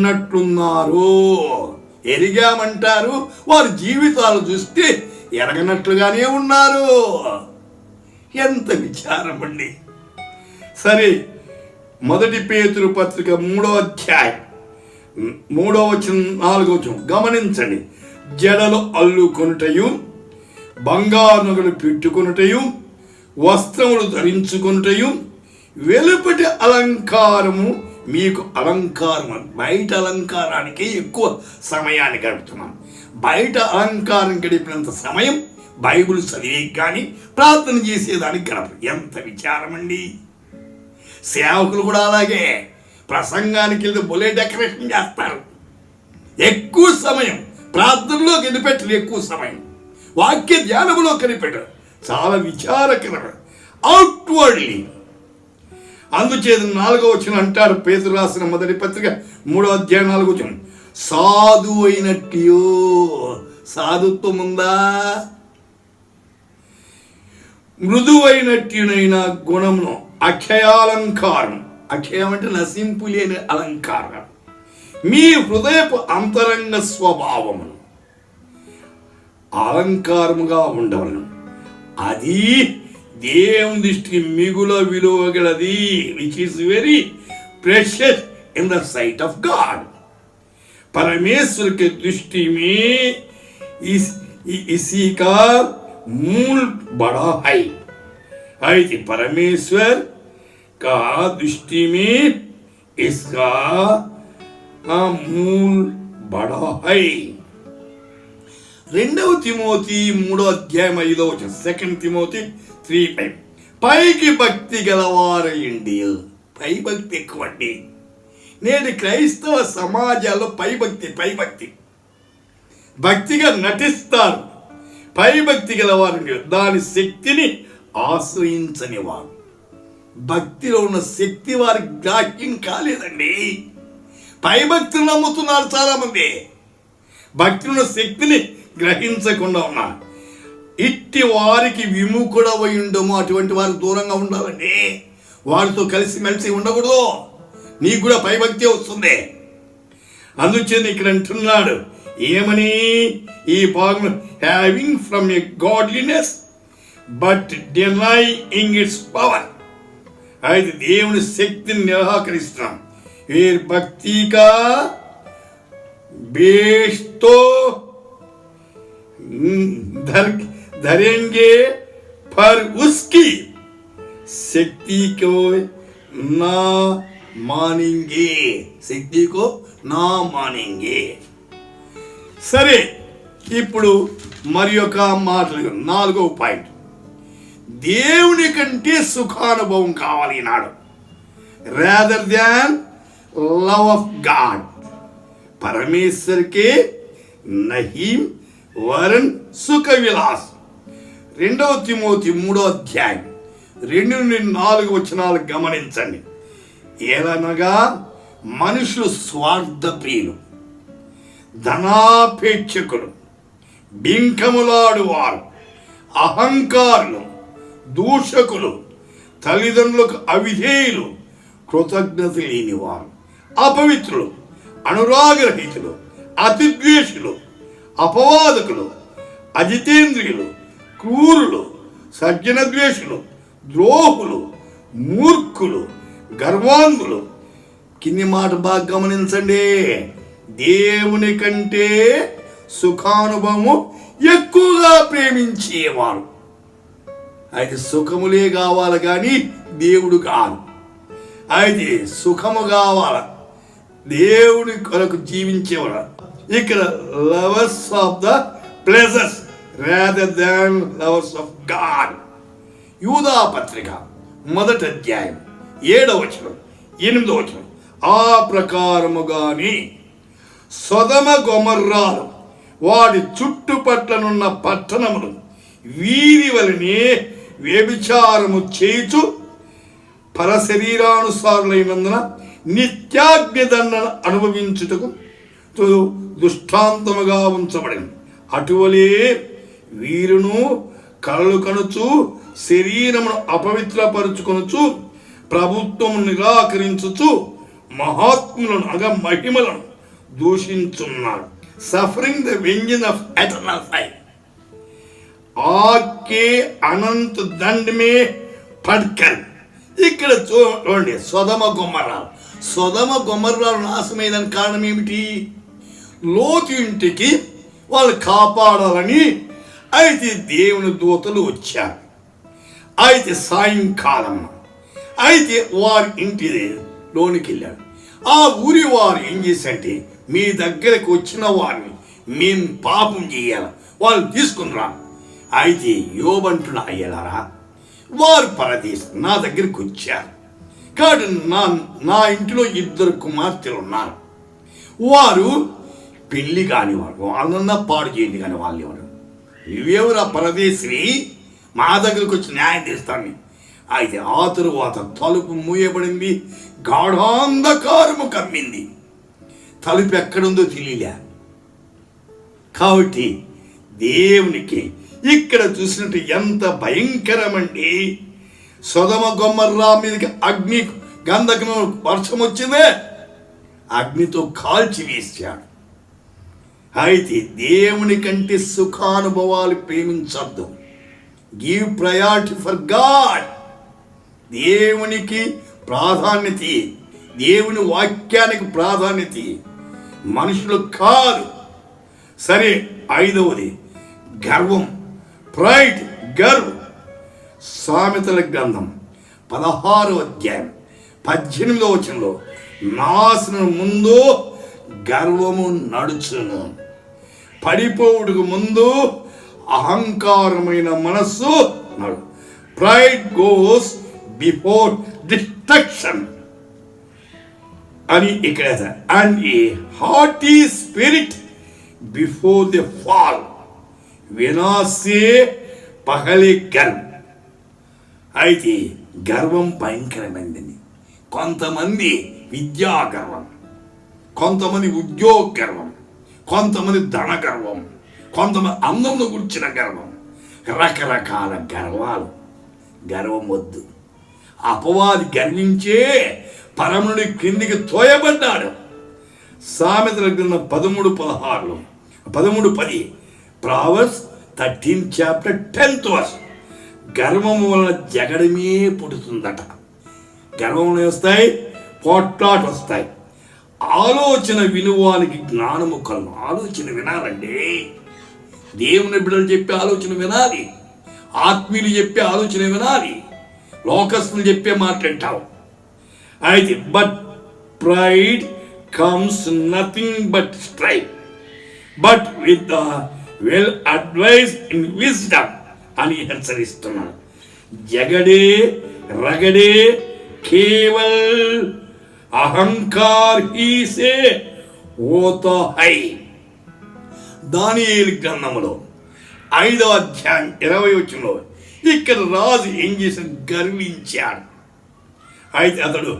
ఎరిగామంటారు, వారి జీవితాలు చూస్తే ఎరగనట్లుగానే ఉన్నారు. ఎంత విచారం అండి. సరే, 1 పేతురు పత్రిక 3వ అధ్యాయం 3వ వచనం 4వ వచనం గమనించండి. జడలు అల్లుకొనుటయు, బంగారు నగలు పెట్టుకొనుటయు, వస్త్రములు ధరించుకొనుటయు, వెలుపటి అలంకారము మీకు అలంకారం. బయట అలంకారానికి ఎక్కువ సమయాన్ని గడుపుతున్నాం. బయట అలంకారం గడిపినంత సమయం బైబిల్ చదివే కానీ ప్రార్థన చేసేదానికి గడపదు. ఎంత విచారం అండి. సేవకులు కూడా అలాగే ప్రసంగానికి వెళ్తే బొలే డెకరేషన్ చేస్తారు. ఎక్కువ సమయం ప్రార్థనలో కనిపెట్టరు, ఎక్కువ సమయం వాక్య ధ్యానంలో కనిపెట్టరు. చాలా విచారకరం. అవుట్వర్డ్లీ. అందుచేత 4వ వచనం అంటాడు, పేతురు రాసిన 1 పత్రిక 3వ అధ్యాయం 4వ వచనం, సాధు అయినట్టు. సాధుత్వం ఉందా? మృదువైనట్టునైన గుణమును, అక్షయాలంకారం. అక్షయం అంటే నశింపు లేని అలంకారం. మీ హృదయపు అంతరంగ స్వభావమును అలంకారముగా ఉండవలను. అది దేవుని దృష్టికి మిగుల విలువ గలది. Which is very precious in the sight of God. परमेश्वर के दृष्टि में इसी का मूल बड़ा है। ऐसे परमेश्वर का दृष्टि में इसका मूल बड़ा है। 2 తిమోతి 3వ అధ్యాయం 5వ వచనం, 2 తిమోతి 3:5. పైకి భక్తి గలవారయ్యండి. పై భక్తి ఎక్కువ అండి. నేటి క్రైస్తవ సమాజాల్లో పైభక్తి భక్తిగా నటిస్తారు. పైభక్తి గలవారు దాని శక్తిని ఆశ్రయించని వారు. భక్తిలో ఉన్న శక్తి వారికి గ్రాహ్యం కాలేదండి. పైభక్తిని నమ్ముతున్నారు చాలా మంది, భక్తిలో ఉన్న శక్తిని గ్రహించకుండా ఉన్నారు. ఇట్టి వారికి విముఖుడవై ఉండము. అటువంటి వారికి దూరంగా ఉండాలండి. వారితో కలిసిమెలిసి ఉండకూడదు. నీకు కూడా పైభక్తి వస్తుంది. అందుచేత ఇక్కడ అంటున్నాడు ఏమని, ఈ భాగం having from a godliness but denying its power. అయితే దేవుని శక్తిని నిరాకరిస్తున్నాం. వేర్ భక్తిగా బేస్తో धरेंगे पर उसकी शक्ति को ना मानेंगे. శక్తి కో నా మానేంగే. సరే, ఇప్పుడు మరి ఒక మాటలు 4వ పాయింట్, దేవుని కంటే సుఖానుభవం కావాలి ఈనాడు. Rather than love of God. परमेश्वर के नहीं वरन सुख विलास. 2 తిమోతి 3వ అధ్యాయం 2-4 వచనాలు గమనించండి. ఏలనగా మనుషులు స్వార్థ ప్రియులు, ధనాపేక్షకులు, బింకములాడువారు, అహంకారులు, దూషకులు, తల్లిదండ్రులకు అవిధేయులు, కృతజ్ఞత లేనివారు, అపవిత్రులు, అనురాగరహితులు, అతిద్వేషులు, అపవాదకులు, అజితేంద్రియులు, క్రూరులు, సజ్జనద్వేషులు, ద్రోహులు, మూర్ఖులు, గర్వాంధులు. కింది మాట బాగా గమనించండి. దేవుని కంటే సుఖానుభవము ఎక్కువగా ప్రేమించేవారు. అయితే సుఖములే కావాలి కానీ దేవుడు కాదు. అయితే సుఖము కావాలి, దేవుని కొరకు జీవించేవాడు. ఇక్కడ lovers of the pleasures rather than lovers of God. యూదా పత్రిక 1వ అధ్యాయం 7వ వచనం 8వ వచనం, ఆ ప్రకారముగాని సొదొమ గొమొర్రాలు వాడి చుట్టుపట్లనున్న పట్టణములు వీరి వలనే వ్యభిచారము చేయుచు పరశరీరానుసారులైనందున నిత్యాగ్నిదండన అనుభవించుటకు దృష్టాంతముగా ఉంచబడింది. అటువలే వీరును కలలు కనుచు శరీరమును అపవిత్రపరుచుకొనుచు ప్రభుత్వము నిరాకరించుచు మహాత్ములను మహిమలను దూషించున్నాడు. Suffering the vengeance of eternal fire ఆకే అనంత దండ్ మే పడ్కర్. ఇక్కడ చూడండి, సొదొమ గొమొర్రాలు నాశనమైన కారణం ఏమిటి? లోతు ఇంటికి వాళ్ళు కాపాడాలని అయితే దేవుని దూతలు వచ్చారు. అయితే సాయంకాలం అయితే వారి ఇంటి లోనికి వెళ్ళాడు. ఆ ఊరి వారు ఏం చేశారంటే, మీ దగ్గరకు వచ్చిన వారిని మేము పాపం చేయాలి, వాళ్ళు తీసుకుని రా. అయితే యోబంటుడు అయ్యారా, వారు పరదేశం నా దగ్గరికి వచ్చారు కాబట్టి నా ఇంటిలో 2 కుమార్తెలు ఉన్నారు. వారు పెళ్లి కాని వారు, వాళ్ళన్నా పాడు చేయండి కానీ వాళ్ళు ఎవరు, నువ్వెవరు పరదేశి మా దగ్గరకు వచ్చి న్యాయం తీస్తాను. అయితే ఆ తరువాత తలుపు మూయబడింది, గాఢాంధకారము కమ్మింది, తలుపు ఎక్కడుందో తెలియలే. కాబట్టి దేవునికి ఇక్కడ చూసినట్టు ఎంత భయంకరమండి. సొదొమ గొమొర్రా మీదకి అగ్ని గంధకం వర్షం వచ్చిందే, అగ్నితో కాల్చి వేశాడు. అయితే దేవుని కంటే సుఖానుభవాలు ప్రేమించద్దు. Give priority for God. దేవునికి ప్రాధాన్యత, దేవుని వాక్యానికి ప్రాధాన్యత, మనుషులు కాదు. సరే, 5వది గర్వం, ప్రైడ్, గర్వం. సామెతల గ్రంథం 16వ అధ్యాయం 18వ వచనంలో, నాశనం ముందు గర్వము నడుచును, పడిపోవుడుకు ముందు అహంకారమైన మనస్సు నడు. ప్రైడ్ గోస్ బిఫోర్ డిస్ట్రక్షన్ అని ఇక్కడ, and a haughty spirit before the fall. వినాశే పహలే గర్వం. అయితే గర్వం భయంకరమైందని. కొంతమంది విద్యా గర్వం, కొంతమంది ఉద్యోగ గర్వం, కొంతమంది ధన గర్వం, కొంతమంది అందంలో గురించిన గర్వం, రకరకాల గర్వాలు. గర్వం వద్దు. అపవాది గర్వించే పరముని క్రిందికి తోయబడ్డాడు. సామెతల గ్రంథం 13:16, 13:10, Proverbs 13 chapter 10th verse. గర్వము వలన జగడమే పుడుతుందట. గర్వంలో వస్తాయి, పోట్లాట వస్తాయి. ఆలోచన వినువానికి జ్ఞానము కలుగు. ఆలోచన వినాలండి. దేవుని బిడ్డలు చెప్పే ఆలోచన వినాలి, ఆత్మీయులు చెప్పే ఆలోచన వినాలి, లోకస్తులు చెప్పే మాట్లాడతావు. అయితే but pride comes nothing but strife, but with the well advise in wisdom అని హెచ్చరిస్తున్నాడు. జగడే రగడే కేవల్ అహంకార్ హీ సే ఓతా హై. దానియేలు గ్రంథములో 5వ అధ్యాయం 20వ వచనంలో ఇక్కడ రాజు ఏం చేశాడు? గర్వించాడు. అయితే అతడు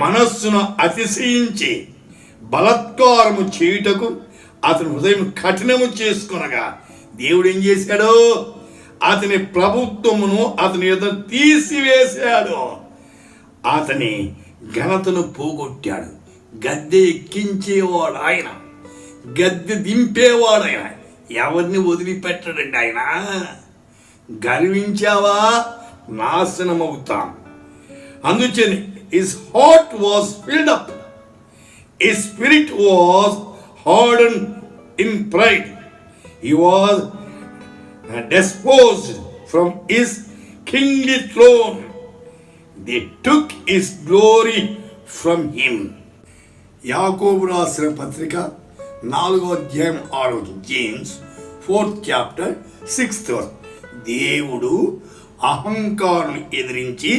మనస్సును అతిశయించి బలత్కారము చేయుటకు అతని హృదయం కఠినము చేసుకొనగా దేవుడు ఏం చేశాడు? అతని ప్రభుత్వమును అతని ఎదుట తీసివేశాడు. అతని ఘనతను పోగొట్టాడు. గద్దె ఎక్కించేవాడు ఆయన, గద్దె దింపేవాడు ఆయన. ఎవరిని వదిలిపెట్టడండి ఆయన. గర్వించావా నాశనమవుతాం. అందుచేని his heart was filled up, his spirit was hardened in pride, he was disposed from his kingly throne, they took his glory from him. యాకోబు రాసిన పత్రిక 4వ అధ్యాయం 6వ James 4th chapter 6th verse. దేవుడు అహంకారం ఎదిరించి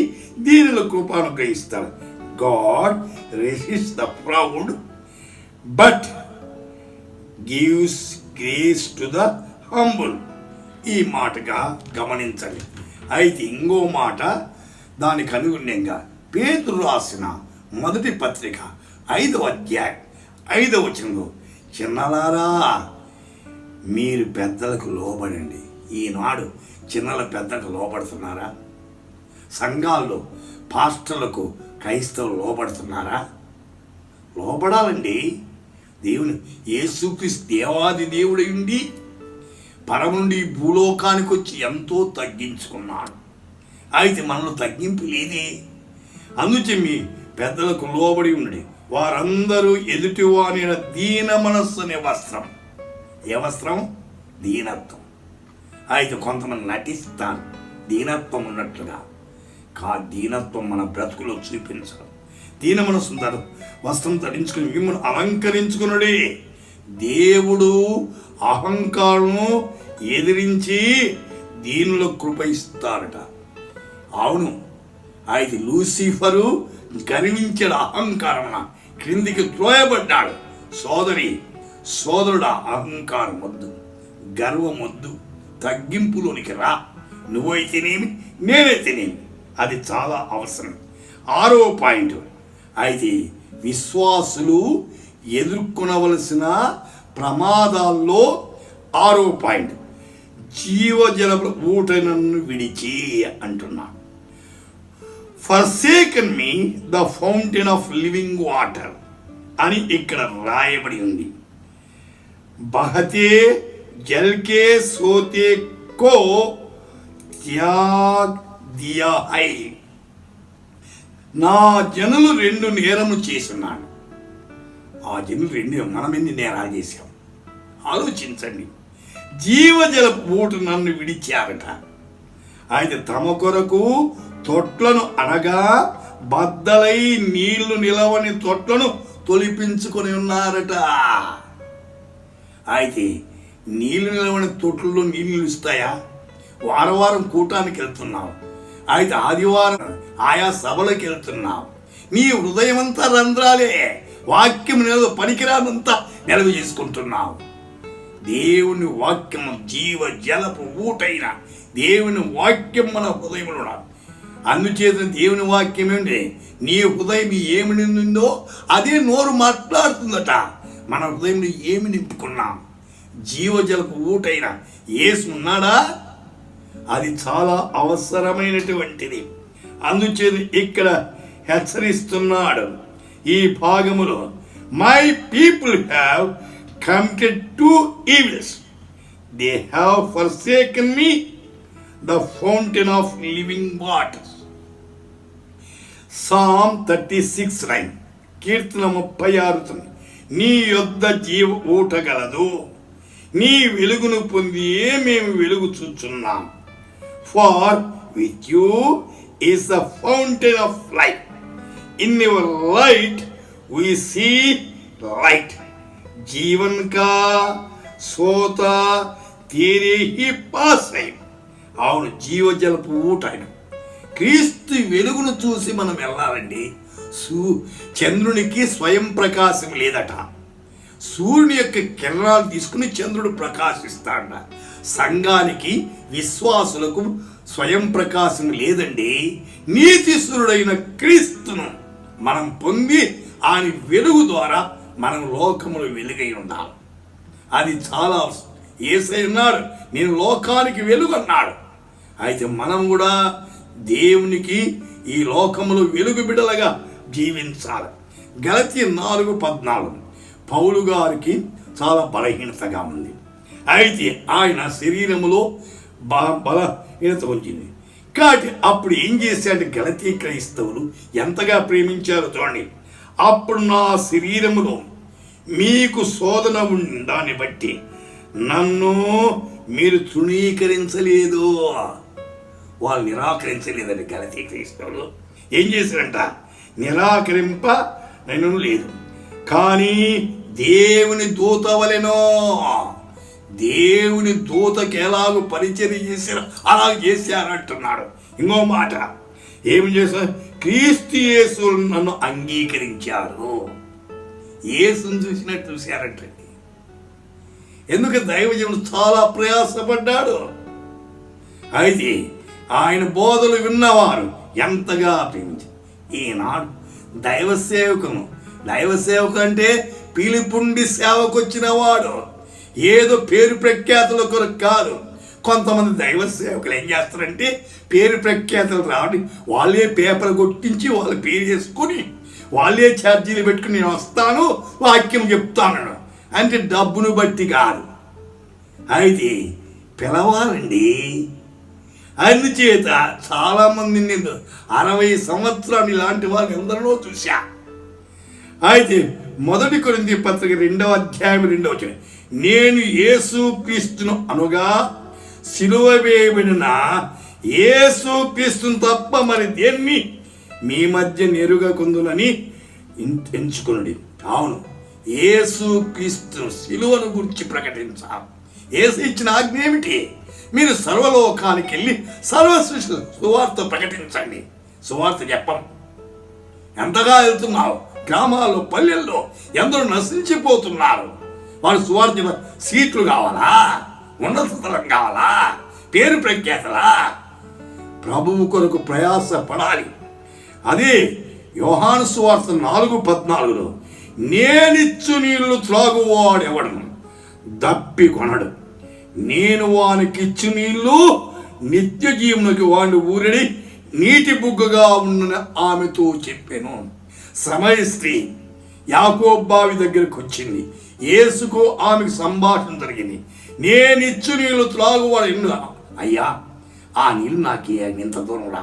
దీనుల కృపను గ్రహిస్తాడు. God resist the proud but gives grace to the humble. ఈ మాటగా గమనించండి. అయితే ఇంకో మాట దానికి అనుగుణంగా పేతురు రాసిన మొదటి పత్రిక 5వ అధ్యాయం 5వ వచనంలో, చిన్నలారా మీరు పెద్దలకు లోబడండి. ఈనాడు చిన్నల పెద్దలకు లోబడుతున్నారా? సంఘాల్లో పాస్టర్లకు క్రైస్తవులు లోబడుతున్నారా? లోబడాలండి. దేవుని యేసుక్రీస్తు దేవాది దేవుడై ఉండి పరమ నుండి భూలోకానికి వచ్చి ఎంతో తగ్గించుకున్నాడు. అయితే మనలో తగ్గింపు లేదే. అందుచే మీ పెద్దలకు లోబడి ఉండి వారందరూ ఎదుటివాని దీన మనస్సు అనే వస్త్రం. ఏ వస్త్రం? దీనత్వం. అయితే కొంతమంది నటిస్తాను దీనత్వం ఉన్నట్లుగా. దీనత్వం మన బ్రతుకులో చూపించాలి. దీన మనసు వస్త్రం ధరించుకుని మిమ్మల్ని అలంకరించుకున్నాడే. దేవుడు అహంకారము ఎదిరించి దీనిలో కృప ఇస్తారట. అవును. అయితే లూసిఫరు గర్వించాడు. అహంకారమున క్రిందికి త్రోయబడ్డాడు. సోదరుడా, అహంకారం వద్దు, గర్వం వద్దు, తగ్గింపులోనికి రా. నువ్వైతేనేమి, నేనైతేనేమి. అది చాలా అవసరం. 6వ పాయింట్. అయితే విశ్వాసులు ఎదుర్కొనవలసిన ప్రమాదాల్లో 6వ పాయింట్, జీవజల ఊటనన్ను విడిచి అంటున్నా. Forsaken me the fountain of living water అని ఇక్కడ రాయబడి ఉంది. బహతే జల్కే సోతే కో త్యాగ్ దియా హై. నా జనులు 2 నేరము చేస్తున్నాడు. ఆ జనులు 2, మనం ఎన్ని నేరాలు చేశాం ఆలోచించండి. జీవజల ఊట నన్ను విడిచారట. అయితే తమ కొరకు తొట్లను అనగా బద్దలై నీళ్లు నిలవని తొట్లను తొలిపించుకొని ఉన్నారట. అయితే నీళ్లు నిలవని తొట్లలో నీళ్లు నిలుస్తాయా? వారం కూటానికి వెళ్తున్నావు. అయితే ఆదివారం ఆయా సభలకు వెళ్తున్నావు. నీ హృదయం అంతా రంధ్రాలే. వాక్యం నిలవ పనికిరానంతా నిలవ చేసుకుంటున్నావు. దేవుని వాక్యము జీవ జలపు ఊటైన దేవుని వాక్యం మన హృదయంలో. అందుచేత దేవుని వాక్యం ఏంటి? నీ హృదయం ఏమి నిండిందో అదే నోరు మాట్లాడుతుందట. మన హృదయంలో ఏమి నింపుకున్నాం? జీవజలపు ఊటైన యేసు ఉన్నాడా? అది చాలా అవసరమైనటువంటిది. అందుచేత ఇక్కడ హెచ్చరిస్తున్నాడు ఈ భాగములో, my people have committed 2 evils. They have forsaken me, the fountain of living waters. Psalm 36:9. కీర్తన 36. నీ యొద్ద జీవ ఊట గలదు, నీ వెలుగును పొంది మేము వెలుగు చూచున్నాం. For with you is the fountain of life. In your light we see light. जीवन का सोता तेरे ही पास है. అవును, జీవజలపు ఊట ఆయన. క్రీస్తు వెలుగును చూసి మనం వెళ్ళాలండి. చంద్రునికి స్వయం ప్రకాశం లేదట. సూర్యుని యొక్క కిరణాలు తీసుకుని చంద్రుడు ప్రకాశిస్తాడ. సంఘానికి, విశ్వాసులకు స్వయం ప్రకాశం లేదండి. నీతిశూరుడైన క్రీస్తును మనం పొంది ఆయన వెలుగు ద్వారా మనం లోకములు వెలుగై ఉండాలి. అది చాలా యేసయ్య అన్నాడు, నేను లోకానికి వెలుగు అన్నాడు. అయితే మనం కూడా దేవునికి ఈ లోకములు వెలుగు బిడలుగా జీవించాలి. గలతీ 4:14 పౌలు గారికి చాలా బలహీనతగా ఉంది. అయితే ఆయన శరీరములో బలహీనత వచ్చింది. కాబట్టి అప్పుడు ఏం చేశాడు? గలతీ క్రైస్తవులు ఎంతగా ప్రేమించారో చూడండి. అప్పుడు నా శరీరములో మీకు శోధన ఉంది, దాన్ని బట్టి నన్ను మీరు తృణీకరించలేదు. వాళ్ళు నిరాకరించలేదండి. గలతీ క్రైస్తవులు ఏం చేశారంట? నిరాకరింప నేను లేదు, కానీ దేవుని దూత వలెనో, దేవుని దూతకి ఎలాగో పరిచర్య చేశారు అలా చేశారంటున్నాడు. ఇంకో మాట ఏమి చేశారు? క్రీస్తు యేసును నన్ను అంగీకరించారు. యేసును చూసినట్టు చూశారంటండి. ఎందుకు? దైవజనుడు చాలా ప్రయాసపడ్డాడు. అయితే ఆయన బోధలు విన్నవారు ఎంతగా ప్రేమించారు. ఈనాడు దైవ సేవకులు అంటే పిలుపుండి సేవకు వచ్చిన వాడు, ఏదో పేరు ప్రఖ్యాతుల కొరకు కాదు. కొంతమంది దైవ సేవకులు ఏం చేస్తారంటే పేరు ప్రఖ్యాతులు రావడం, వాళ్ళే పేపర్ కొట్టించి వాళ్ళ పేరు చేసుకుని వాళ్ళే ఛార్జీలు పెట్టుకుని నేను వస్తాను వాక్యం చెప్తాను అంటే డబ్బును బట్టి కాదు. అయితే పిలవాలండి. అందుచేత చాలామంది నేను 60 సంవత్సరాలు ఇలాంటి వాళ్ళు ఎందరినో చూశా. అయితే 1 కొరింథీ పత్రిక 2వ అధ్యాయం 2వ వచనం, నేను యేసు క్రీస్తును అనగా సిలువ వేయబడిన యేసు క్రీస్తును తప్ప మరి దేన్ని మీ మధ్య నెరుగకుందునని ఎంచుకున్నది. అవును, యేసు క్రీస్తును సిలువను గురించి ప్రకటించాలి. యేసు ఇచ్చిన ఆజ్ఞ ఏమిటి? మీరు సర్వలోకానికి వెళ్ళి సర్వసృష్టి సువార్త ప్రకటించండి. సువార్త చెప్పం. ఎంతగా వెళ్తున్నావు? గ్రామాల్లో, పల్లెల్లో ఎందరో నశించిపోతున్నారు. వాళ్ళు సువార్త సీట్లు కావాలా? ఉన్నత స్థలం కావాలా? పేరు ప్రఖ్యాతలా? ప్రభువు కొరకు ప్రయాస పడాలి. అదే యోహాను సువార్త 4:14 నేనిచ్చు నీళ్లు త్రాగువాడెవడను దప్పి కొనడు, నేను వానికిచ్చు నీళ్లు నిత్య జీవనకి వాడిని ఊరిడి నీటి బుగ్గగా ఉన్న ఆమెతో చెప్పాను. సమయ స్త్రీ యాకోబు బావి దగ్గరకు వచ్చింది. యేసుకు ఆమెకు సంభాషణ జరిగింది. నేనిచ్చు నీళ్లు త్రాగువాడు ఎన్ను, అయ్యా ఆ నీళ్ళు నాకే ఇంత దూరం రా.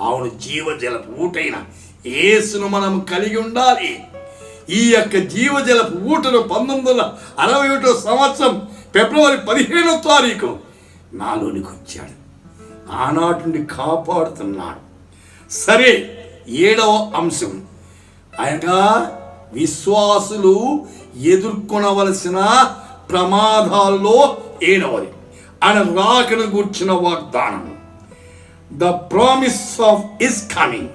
అవును, జీవజలపు ఊటైన యేసును మనం కలిగి ఉండాలి. ఈ యొక్క జీవజలపు ఊటను 1961 సంవత్సరం ఫిబ్రవరి 15వ తారీఖు నాలోనికి వచ్చాడు. ఆనాటి నుండి కాపాడుతున్నాడు. సరే, 7వ అంశం అనగా విశ్వాసులు ఎదుర్కొనవలసిన ప్రమాదాల్లో 7వది ఆయన రాకను గూర్చిన వాగ్దానం. The promise of is coming.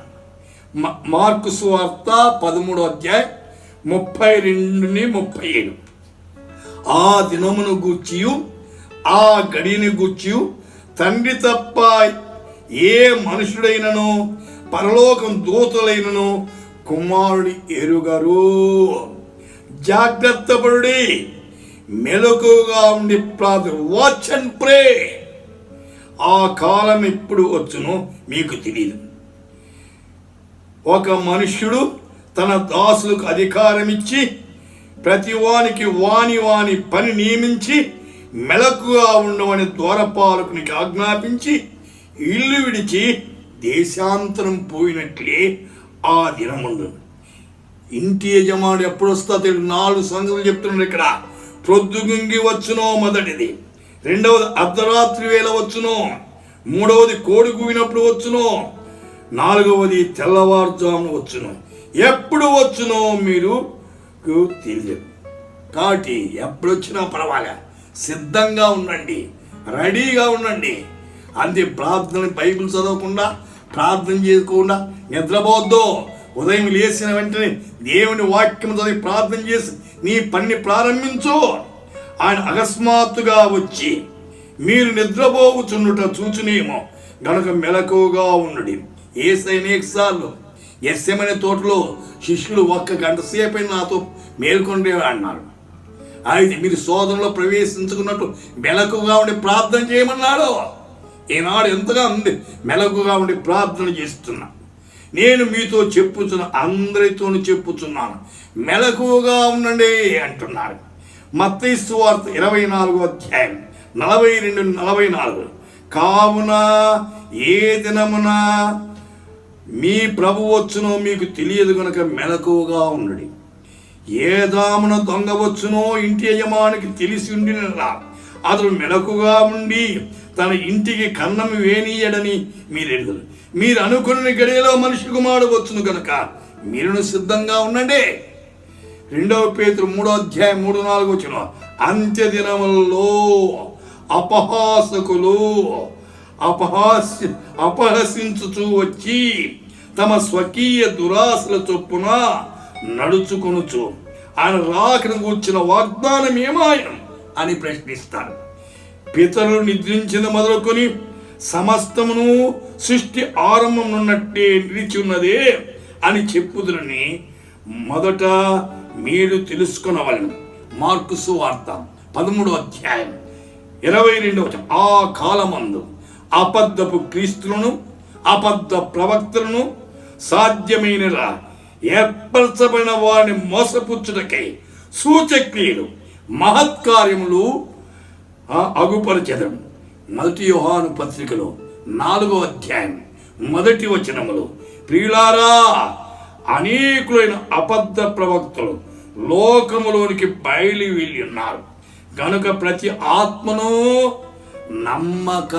Mark సువార్త 13వ అధ్యాయం 32-37 ఆ దినమును గూర్చియు ఆ గడిని గూర్చియు తండ్రి తప్ప ఏ మనుషుడైనను పరలోకం దూతలైనను కుమారుడి ఎరుగరు. జాగ్రత్త పడుడి, మెలకుగా ఉండి ప్రార్థన, వాచ్ అండ్ ప్రే. ఆ కాలం ఎప్పుడు వచ్చునో మీకు తెలియదు. ఒక మనుష్యుడు తన దాసులకు అధికారం ఇచ్చి ప్రతి వానికి వాని పని నియమించి మెలకుగా ఉండవని ద్వారపాలకునికి ఆజ్ఞాపించి ఇల్లు విడిచి దేశాంతరం పోయినట్లే ఆ దినముండు. ఇంటి యజమానుడు ఎప్పుడు వస్తా తెలియదు. 4 సంగతులు చెప్తున్నాడు ఇక్కడ. ప్రొద్దుగుంగి వచ్చునో మొదటిది, 2వది అర్ధరాత్రి వేళ వచ్చునో, 3వది కోడి కూగినప్పుడు వచ్చునో, 4వది తెల్లవారుజామున వచ్చును. ఎప్పుడు వచ్చునో మీరు తెలియదు. కాబట్టి ఎప్పుడు వచ్చినా పర్వాలే, సిద్ధంగా ఉండండి, రెడీగా ఉండండి. అంతే. ప్రార్థన బైబిల్ చదవకుండా, ప్రార్థన చేయకుండా నిద్రపోవద్దు. ఉదయం లేచిన వెంటనే దేవుని వాక్యం చదివి ప్రార్థన చేసి నీ పని ప్రారంభించు. ఆయన అకస్మాత్తుగా వచ్చి మీరు నిద్రపోవుచుండుట చూచునేమో గనుక మెలకువగా ఉండుడి. యేసయ్య అనేకసార్లు గెత్సెమనే తోటలో శిష్యులు 1 గంట సేపు నాతో మేల్కొండే అన్నారు. అయితే మీరు శోధనలో ప్రవేశించుకున్నట్టు మెలకుగా ఉండి ప్రార్థన చేయమన్నాడు. ఈనాడు ఎంతగా ఉంది మెలకుగా ఉండి ప్రార్థన చేస్తున్నా. నేను మీతో అందరితోనూ చెప్పుచున్నాను, మెలకువగా ఉండండి అంటున్నారు. మత్తయి సువార్త 24వ అధ్యాయం 42-44. కావున ఏ దినమున మీ ప్రభు వచ్చునో మీకు తెలియదు కనుక మెలకువగా ఉండండి. ఏ దామున దొంగ వచ్చునో ఇంటి యజమానికి తెలిసి ఉండినలా అతడు మెలకుగా ఉండి తన ఇంటికి కన్నం వేనీయడని మీరు ఎరుగురు. మీరు అనుకున్న గడియలో మనిషి కుమారుడు వచ్చును కనుక మీరును సిద్ధంగా ఉండండి. 2 పేతురు 3వ అధ్యాయం 3-4 వచ్చిన అంత్య దినములలో అపహాసకులు అపహసించుచూ వచ్చి తమ స్వకీయ దురాశల చొప్పున నడుచుకొనుచు ఆయన రాకను కూర్చిన వాగ్దానం ఏమాయనం అని ప్రశ్నిస్తారు. పితరులు నిద్రించిన మొదలుకొని సమస్తమును సృష్టి ఆరంభం ఉన్నట్టే నిలిచి ఉన్నదే అని చెప్పుదురని మొదట మీరు తెలుసుకునవలను. మార్కు సువార్త 13వ అధ్యాయం 22. ఆ కాలమందు అబద్ధపు క్రీస్తులను అబద్ధ ప్రవక్తలను సాధ్యమైనలా ఏర్పరచబడిన వారిని మోసపుచ్చుటకై సూచక్రియలు మహత్కార్యములు అగుపరచెదరు. 1 యోహాను పత్రికలో 4వ అధ్యాయం 1 వచనములు. ప్రియులారా, అనేకులైన అబద్ధ ప్రవక్తలు లోకములోనికి బయలు వెళ్ళి ఉన్నారు కనుక ప్రతి ఆత్మను నమ్మక.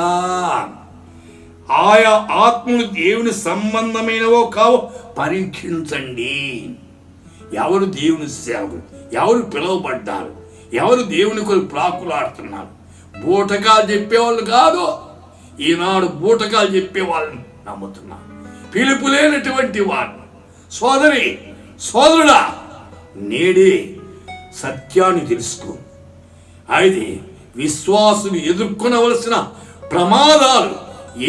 ఆయా ఆత్మలు దేవుని సంబంధమైనవో కావో పరీక్షించండి. ఎవరు దేవుని సేవకులు, ఎవరు పిలువబడ్డారు, ఎవరు దేవుని కొరకు ప్రాకులాడుతున్నారు. బూటకాలు చెప్పేవాళ్ళు కాదు. ఈనాడు బూటకాలు చెప్పేవాళ్ళని నమ్ముతున్నారు, పిలుపు లేనటువంటి వారు. సోదరి సోదరుడా, నేడే సత్యాన్ని తెలుసుకో. అయితే విశ్వాసులు ఎదుర్కొనవలసిన ప్రమాదాలు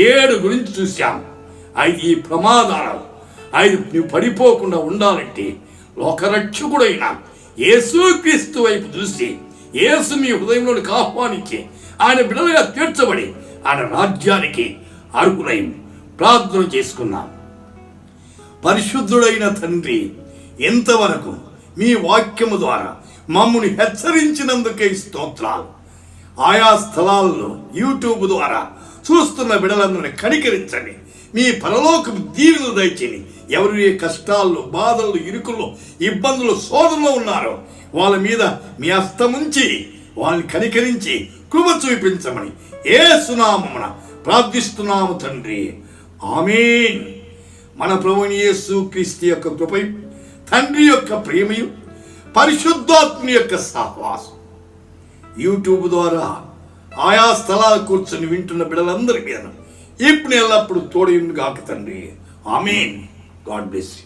7 గురించి చూశాం. అయితే ఈ ప్రమాదాలు నువ్వు పడిపోకుండా ఉండాలంటే లోకరక్షకుడైన యేసుక్రీస్తు వైపు చూసి యేసు మీ హృదయంలోనికి ఆహ్వానించి ఆయన బిడ్డలుగా తీర్చబడి ఆయన రాజ్యానికి అర్హులై ప్రార్థన చేసుకున్నాం. పరిశుద్ధుడైన తండ్రి, ఎంతవరకు మీ వాక్యము ద్వారా మమ్మల్ని హెచ్చరించినందుకే స్తోత్రాలు. ఆయా స్థలాల్లో యూట్యూబ్ ద్వారా చూస్తున్న బిడ్డలందరినీ కనికరించండి. మీ పరలోకపు దీవెనలు దయచేయండి. ఎవరు ఏ కష్టాల్లో, బాధల్లో, ఇరుకుల్లో, ఇబ్బందులు, శోధనలో ఉన్నారో వాళ్ళ మీద మీ హస్తముంచి వాళ్ళని కనికరించి కృప చూపించమని యేసు నామమున ప్రార్థిస్తున్నాము తండ్రి, ఆమేన్. మన ప్రభువైన యేసు క్రీస్తు యొక్క కృపయు, తండ్రి యొక్క ప్రేమయు, పరిశుద్ధాత్మ యొక్క సహవాసం యూట్యూబ్ ద్వారా ఆయా స్థలాలు కూర్చొని వింటున్న బిడ్డలందరి మీద ఇప్పుడు ఎల్లప్పుడు తోడయుండుగాక తండ్రి, ఆమేన్. God bless you.